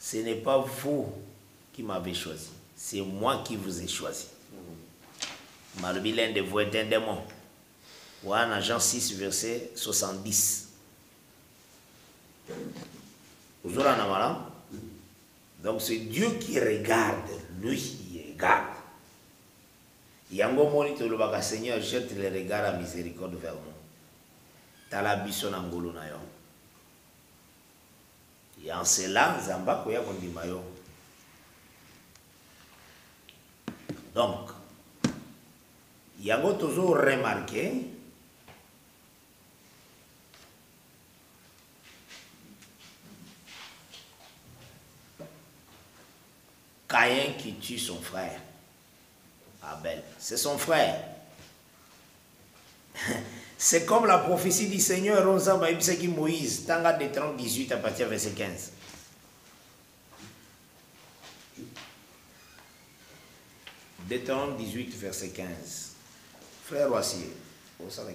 ce n'est pas vous qui m'avez choisi, c'est moi qui vous ai choisi. Malobi l'un de vous est un démon. Ouana Jean 6 verset 70. Vous aurez un amalam. Donc c'est Dieu qui regarde, lui il regarde. Yango moni to lobaka Seigneur, jette les regards à miséricorde vers nous. Tala biso na ngolo na yo. Et en cela, Zamba koya kondima yo. Donc, yango toujours remarqué Caïn qui tue son frère. Abel, c'est son frère. C'est comme la prophétie du Seigneur, Moïse, Tanga de 30, 18 à partir verset 15. Deutéronome 18, verset 15. Frère Roissier, au sein de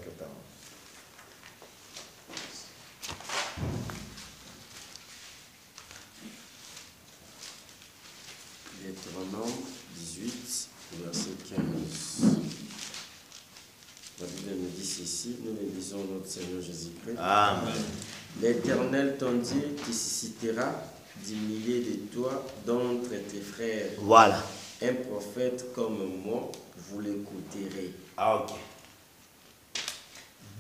Deutéronome 18, verset 15. La Bible nous dit ceci, nous le lisons notre Seigneur Jésus-Christ. Amen. L'Éternel ton Dieu te suscitera 10 milliers de toi d'entre tes frères. Voilà. Un prophète comme moi, vous l'écouterez. Ah, ok.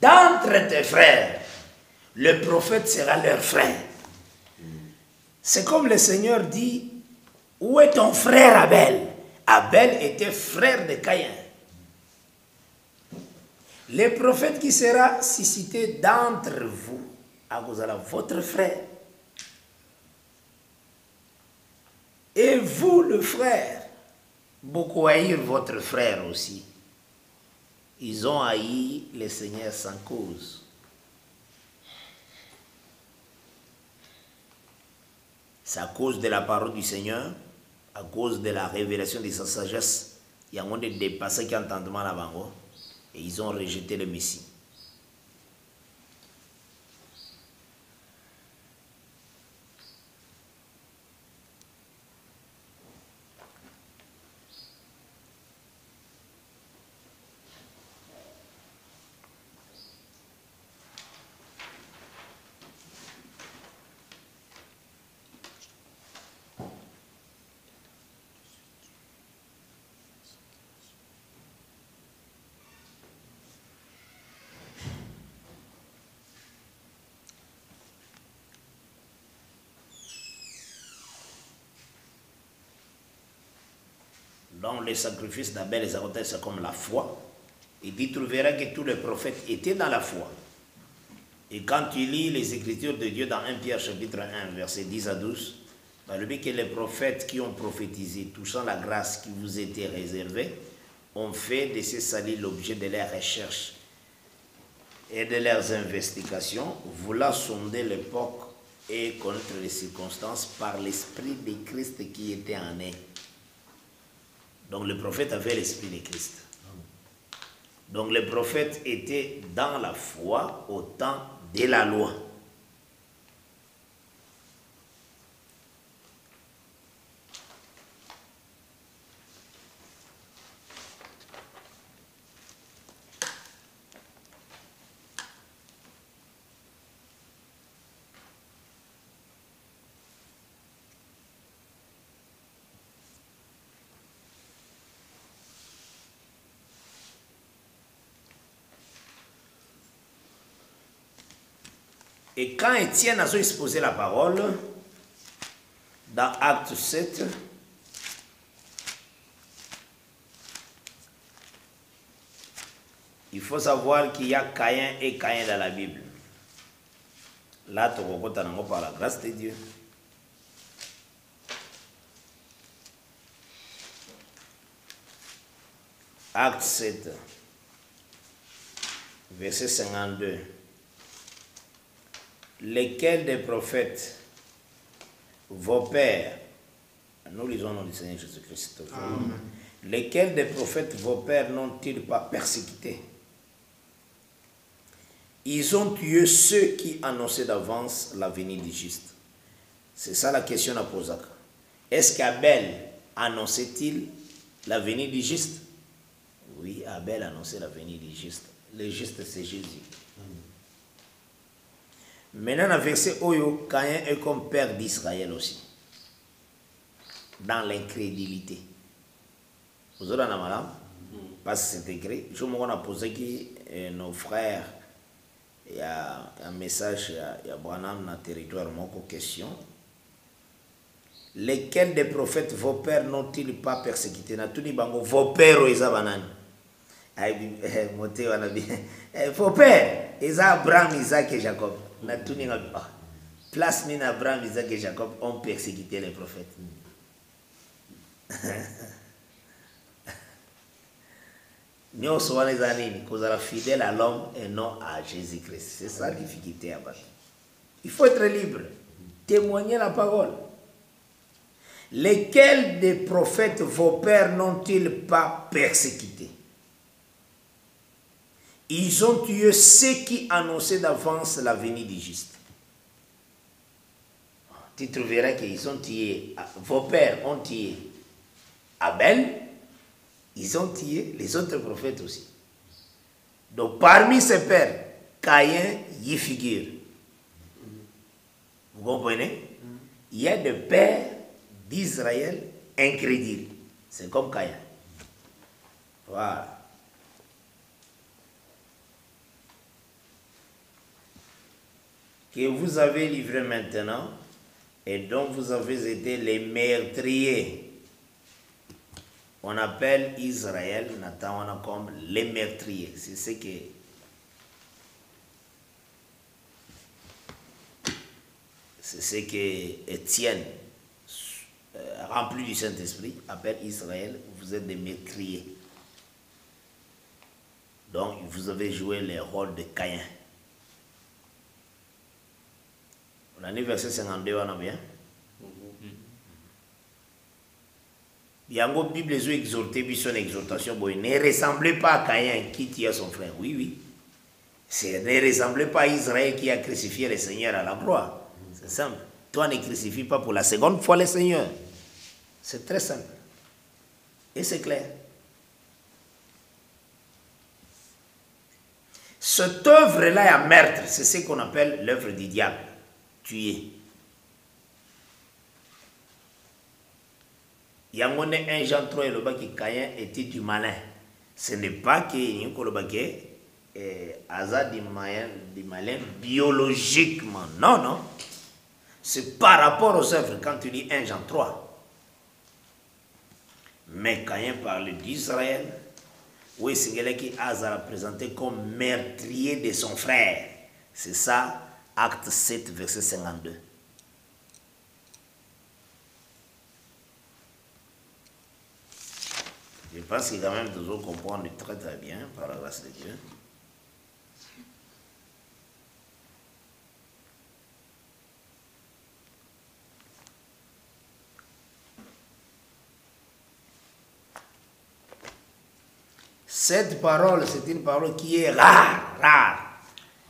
D'entre tes frères, le prophète sera leur frère. C'est comme le Seigneur dit, où est ton frère Abel? Abel était frère de Caïn. Le prophète qui sera suscité d'entre vous, votre frère. Et vous, le frère, beaucoup haïr votre frère aussi. Ils ont haï le Seigneur sans cause. C'est à cause de la parole du Seigneur, à cause de la révélation de sa sagesse, il y a un de dépassé qui entendent mal avant, et ils ont rejeté le Messie. Dans les sacrifices d'Abel et Zacharie, c'est comme la foi. Il dit, tu verras que tous les prophètes étaient dans la foi. Et quand tu lis les Écritures de Dieu dans 1 Pierre chapitre 1, versets 10 à 12, le but que les prophètes qui ont prophétisé, touchant la grâce qui vous était réservée, ont fait de ces salis l'objet de leurs recherches et de leurs investigations, voulant sonder l'époque et connaître les circonstances par l'esprit de Christ qui était en eux. Donc le prophète avait l'esprit de Christ. Donc le prophète était dans la foi au temps de la loi. Et quand Étienne a exposé la parole, dans Acte 7, il faut savoir qu'il y a Caïn et Caïn dans la Bible. Là, tu rencontres par la grâce de Dieu. Acte 7, verset 52. Lesquels des prophètes, vos pères, nous lisons au nom du Seigneur Jésus-Christ, lesquels des prophètes, vos pères, n'ont-ils pas persécuté? Ils ont tué ceux qui annonçaient d'avance la venue du juste. C'est ça la question à poser. Est-ce qu'Abel annonçait-il la venue du juste? Oui, Abel annonçait la venue du juste. Le juste, c'est Jésus. Maintenant, dans le verset Oyo, Caïn est comme père d'Israël aussi. Dans l'incrédulité. Vous avez un malade? Parce que c'est écrit. Je me posé que nos frères, il y a un message, il y a Branham dans le territoire, mon question. Lesquels des prophètes, vos pères, n'ont-ils pas persécuté? Vos pères, ils ont vos pères, ils ont Abraham, Isaac et Jacob. Place min Abraham, Isaac et Jacob ont persécuté les prophètes. Nous sommes les années, nous sommes fidèles à l'homme et non à Jésus-Christ. C'est ça la difficulté à battre. Il faut être libre, témoigner la parole. Lesquels des prophètes, vos pères, n'ont-ils pas persécuté? Ils ont tué ceux qui annonçaient d'avance la venue du juste. Tu trouveras qu'ils ont tué, vos pères ont tué Abel, ils ont tué les autres prophètes aussi. Donc parmi ces pères, Caïn y figure. Vous comprenez? Il y a des pères d'Israël incrédules. C'est comme Caïn. Voilà. Que vous avez livré maintenant et dont vous avez été les meurtriers. On appelle Israël, Nathan, comme les meurtriers. C'est ce que Étienne, rempli du Saint-Esprit, appelle Israël. Vous êtes des meurtriers. Donc, vous avez joué le rôle de Caïn. On a verset 52, on a bien. Yango Bible les exhorté, puis son exhortation, ne ressemblez pas à Caïn qui tua son frère. Oui, oui. Ne ressemblez pas à Israël qui a crucifié le Seigneur à la croix. C'est simple. Toi ne crucifie pas pour la seconde fois le Seigneur. C'est très simple. Et c'est clair. Cette œuvre-là est à meurtre. C'est ce qu'on appelle l'œuvre du diable. Tuer. Yangone 1 Jean 3 et le baki Caïn était du malin. Ce n'est pas que le baki Asa du malin biologiquement. Non, non. C'est par rapport aux œuvres quand tu lis 1 Jean 3. Mais Caïn parle d'Israël. Oui, c'est quelqu'un qui Asa présenté comme meurtrier de son frère. C'est ça, acte 7, verset 52. Je pense que quand même toujours comprendre très très bien par la grâce de Dieu. Cette parole, c'est une parole qui est rare.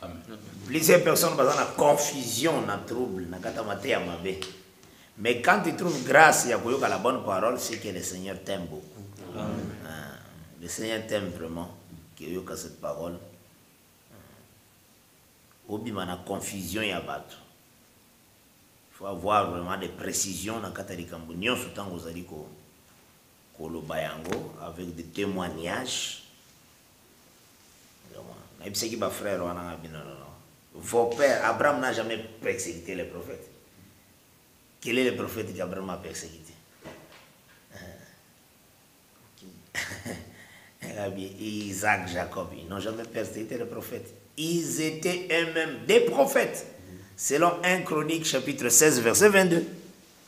Amen. Plusieurs personnes basent la confusion, la trouble, la katamate à mabe. Mais quand tu trouves grâce et à la bonne parole, c'est que le Seigneur t'aime beaucoup. Le Seigneur t'aime vraiment, qu'il y a cette parole. Obi mana confusion et abattu. Il faut avoir vraiment des précisions dans Katarikambo. Nyon soutan gozariko kolo bayango avec des témoignages. Vos pères, Abraham n'a jamais persécuté les prophètes. Quel est le prophète qu'Abraham a persécuté? Isaac, Jacob, ils n'ont jamais persécuté les prophètes. Ils étaient eux-mêmes des prophètes. Selon 1 Chronique chapitre 16 verset 22.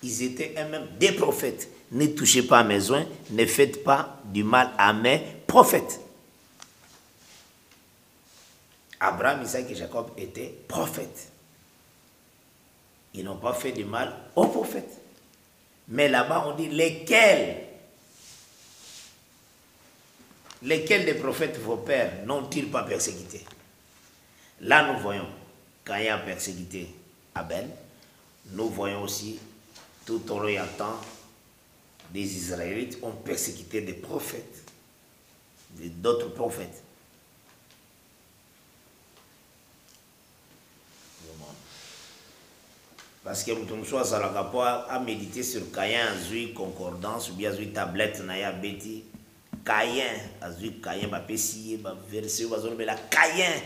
Ils étaient eux-mêmes des prophètes. Ne touchez pas à mes oins, ne faites pas du mal à mes prophètes. Abraham, Isaac et Jacob étaient prophètes. Ils n'ont pas fait du mal aux prophètes. Mais là-bas, on dit lesquels des prophètes vos pères n'ont-ils pas persécuté? Là, nous voyons, quand il y a persécuté Abel, nous voyons aussi, tout au long du temps, des Israélites ont persécuté des prophètes, d'autres prophètes. Parce que nous sommes à méditer sur Caïn, Azui, concordance, ou bien Azui, tablette, Naya, Betty. Caïn, Azui, Caïn, Bapessi, verset, la Caïn.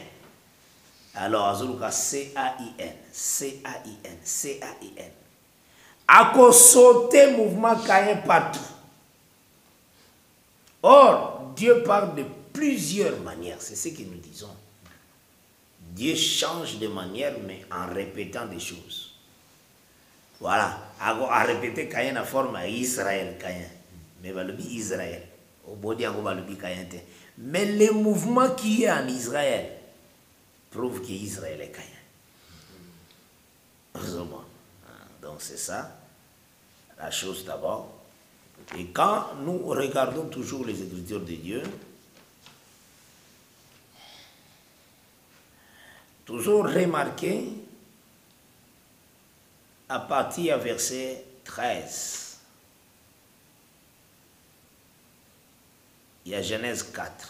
Alors, Azuluka, C-A-I-N, C-A-I-N, C-A-I-N. À sauter mouvement Caïn partout. Or, Dieu parle de plusieurs manières, c'est ce que nous disons. Dieu change de manière, mais en répétant des choses. Voilà, à répéter Caïn a forme à Israël, Caïn. Mais va le dire Israël. Au bout de va le dire Caïn. Mais le mouvement qui est en Israël prouve qu'Israël est Caïn. Donc c'est ça, la chose d'abord. Et quand nous regardons toujours les Écritures de Dieu, toujours remarquer à partir du verset 13, il y a Genèse 4.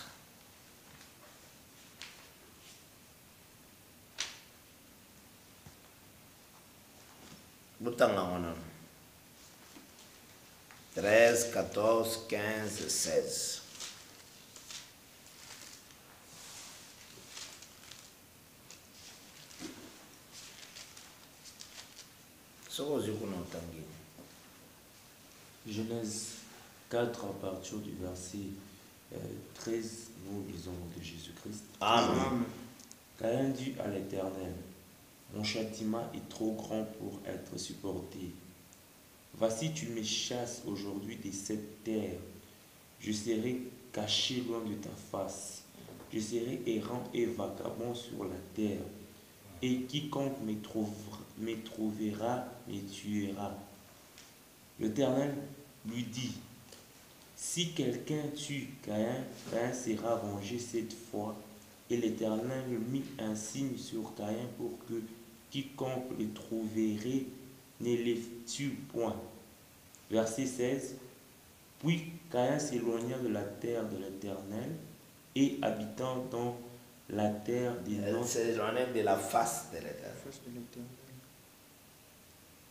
13, 14, 15, 16. Genèse 4, à partir du verset 13, nous lisons de Jésus-Christ. Amen. Caïn dit à l'Éternel, mon châtiment est trop grand pour être supporté. Voici, tu me chasses aujourd'hui de cette terre. Je serai caché loin de ta face. Je serai errant et vagabond sur la terre. Et quiconque me trouvera me tuera. L'Éternel lui dit, si quelqu'un tue Caïn, Caïn sera vengé cette fois. Et l'Éternel mit un signe sur Caïn pour que quiconque le trouverait ne le tue point. Verset 16. Puis Caïn s'éloigna de la terre de l'Éternel et habitant dans la terre des noms. S'éloigna de la face de l'Éternel.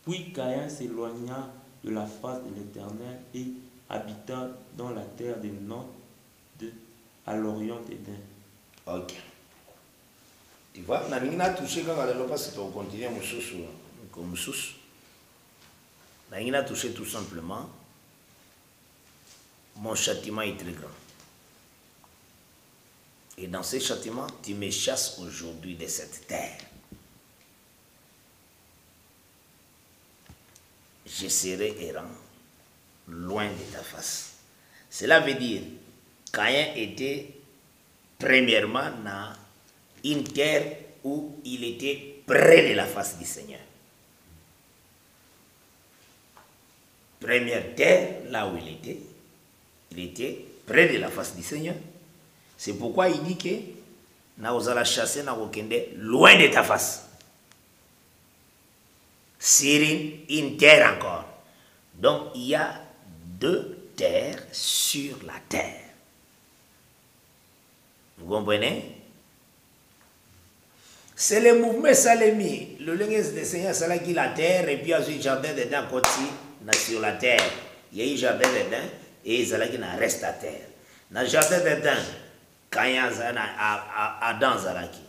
Puis Caïn s'éloigna de la face de l'Éternel et habita dans la terre des noms à l'orient d'Éden. Ok. Tu vois, on a touché quand on a passé au continent, comme sous. On a touché tout simplement. Mon châtiment est très grand. Et dans ce châtiment, tu me chasses aujourd'hui de cette terre. Je serai errant, loin de ta face. Cela veut dire, Caïn était premièrement dans une terre où il était près de la face du Seigneur. Première terre, là où il était près de la face du Seigneur. C'est pourquoi il dit que nous allons chasser loin de ta face. Sur une terre encore. Donc il y a deux terres sur la terre. Vous comprenez? C'est le mouvement Salemi. Le langage du Seigneur, c'est là qu'il a la terre et puis il y a un jardin dedans sur la terre. Il y a un jardin dedans et c'est là qu'il reste à terre. Dans le jardin dedans, quand il y a Adam Zalaki.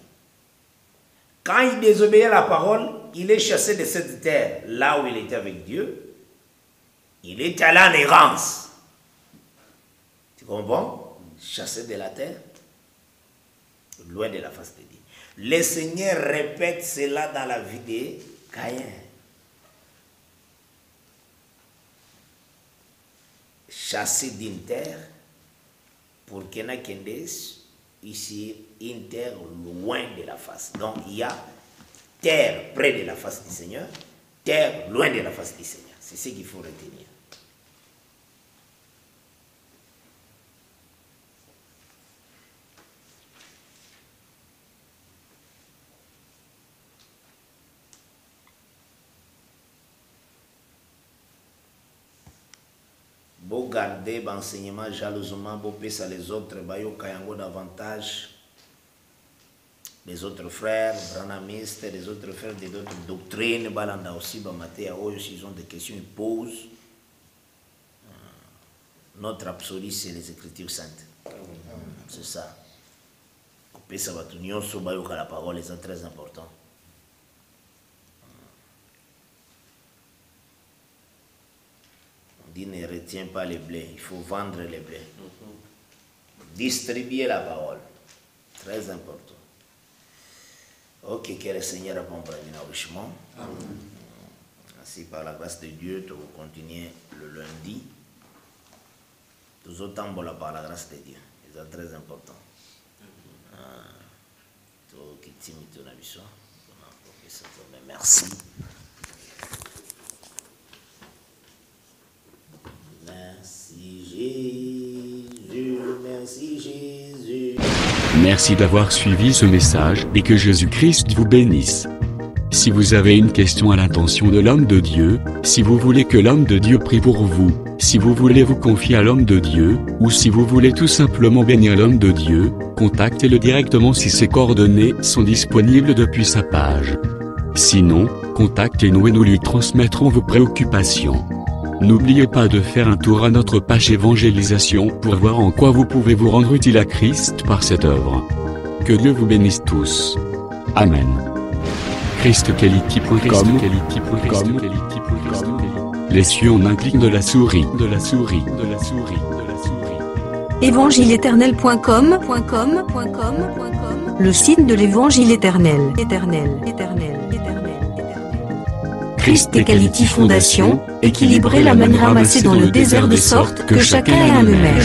Quand il désobéit à la parole, il est chassé de cette terre, là où il était avec Dieu. Il est allé en errance. Tu comprends? Chassé de la terre, loin de la face de Dieu. Le Seigneur répète cela dans la vie de Caïn. Chassé d'une terre, pour qu'il n'y ait ici une terre loin de la face. Donc il y a terre près de la face du Seigneur, terre loin de la face du Seigneur. C'est ce qu'il faut retenir. Beau garder l'enseignement jalousement, beau pèser les autres, bayo kayango davantage. Les autres frères, branamistes, les autres frères des autres doctrines, balanda aussi, bamaté à eux, s'ils ont des questions, ils posent. Notre absolu, c'est les Écritures saintes. C'est ça. Pèser batunio, so bayo la parole, c'est très important. Dit ne retient pas les blés, il faut vendre les blés. Distribuer la parole, très important. Ok, que le Seigneur accompagne richement. Ainsi, par la grâce de Dieu, tu vas continuer le lundi. Tout autant par la grâce de Dieu, c'est très important. Merci. Merci Jésus, merci Jésus. Merci d'avoir suivi ce message et que Jésus-Christ vous bénisse. Si vous avez une question à l'intention de l'homme de Dieu, si vous voulez que l'homme de Dieu prie pour vous, si vous voulez vous confier à l'homme de Dieu, ou si vous voulez tout simplement bénir l'homme de Dieu, contactez-le directement si ses coordonnées sont disponibles depuis sa page. Sinon, contactez-nous et nous lui transmettrons vos préoccupations. N'oubliez pas de faire un tour à notre page évangélisation pour voir en quoi vous pouvez vous rendre utile à Christ par cette œuvre. Que Dieu vous bénisse tous. Amen. ChristQuality.com. Les cieux en un clic de la souris. Évangile-éternel.com, le site de l'évangile éternel. Christ et Quality Fondation, équilibrer la manne ramassée dans le désert de sorte que chacun ait un eumère.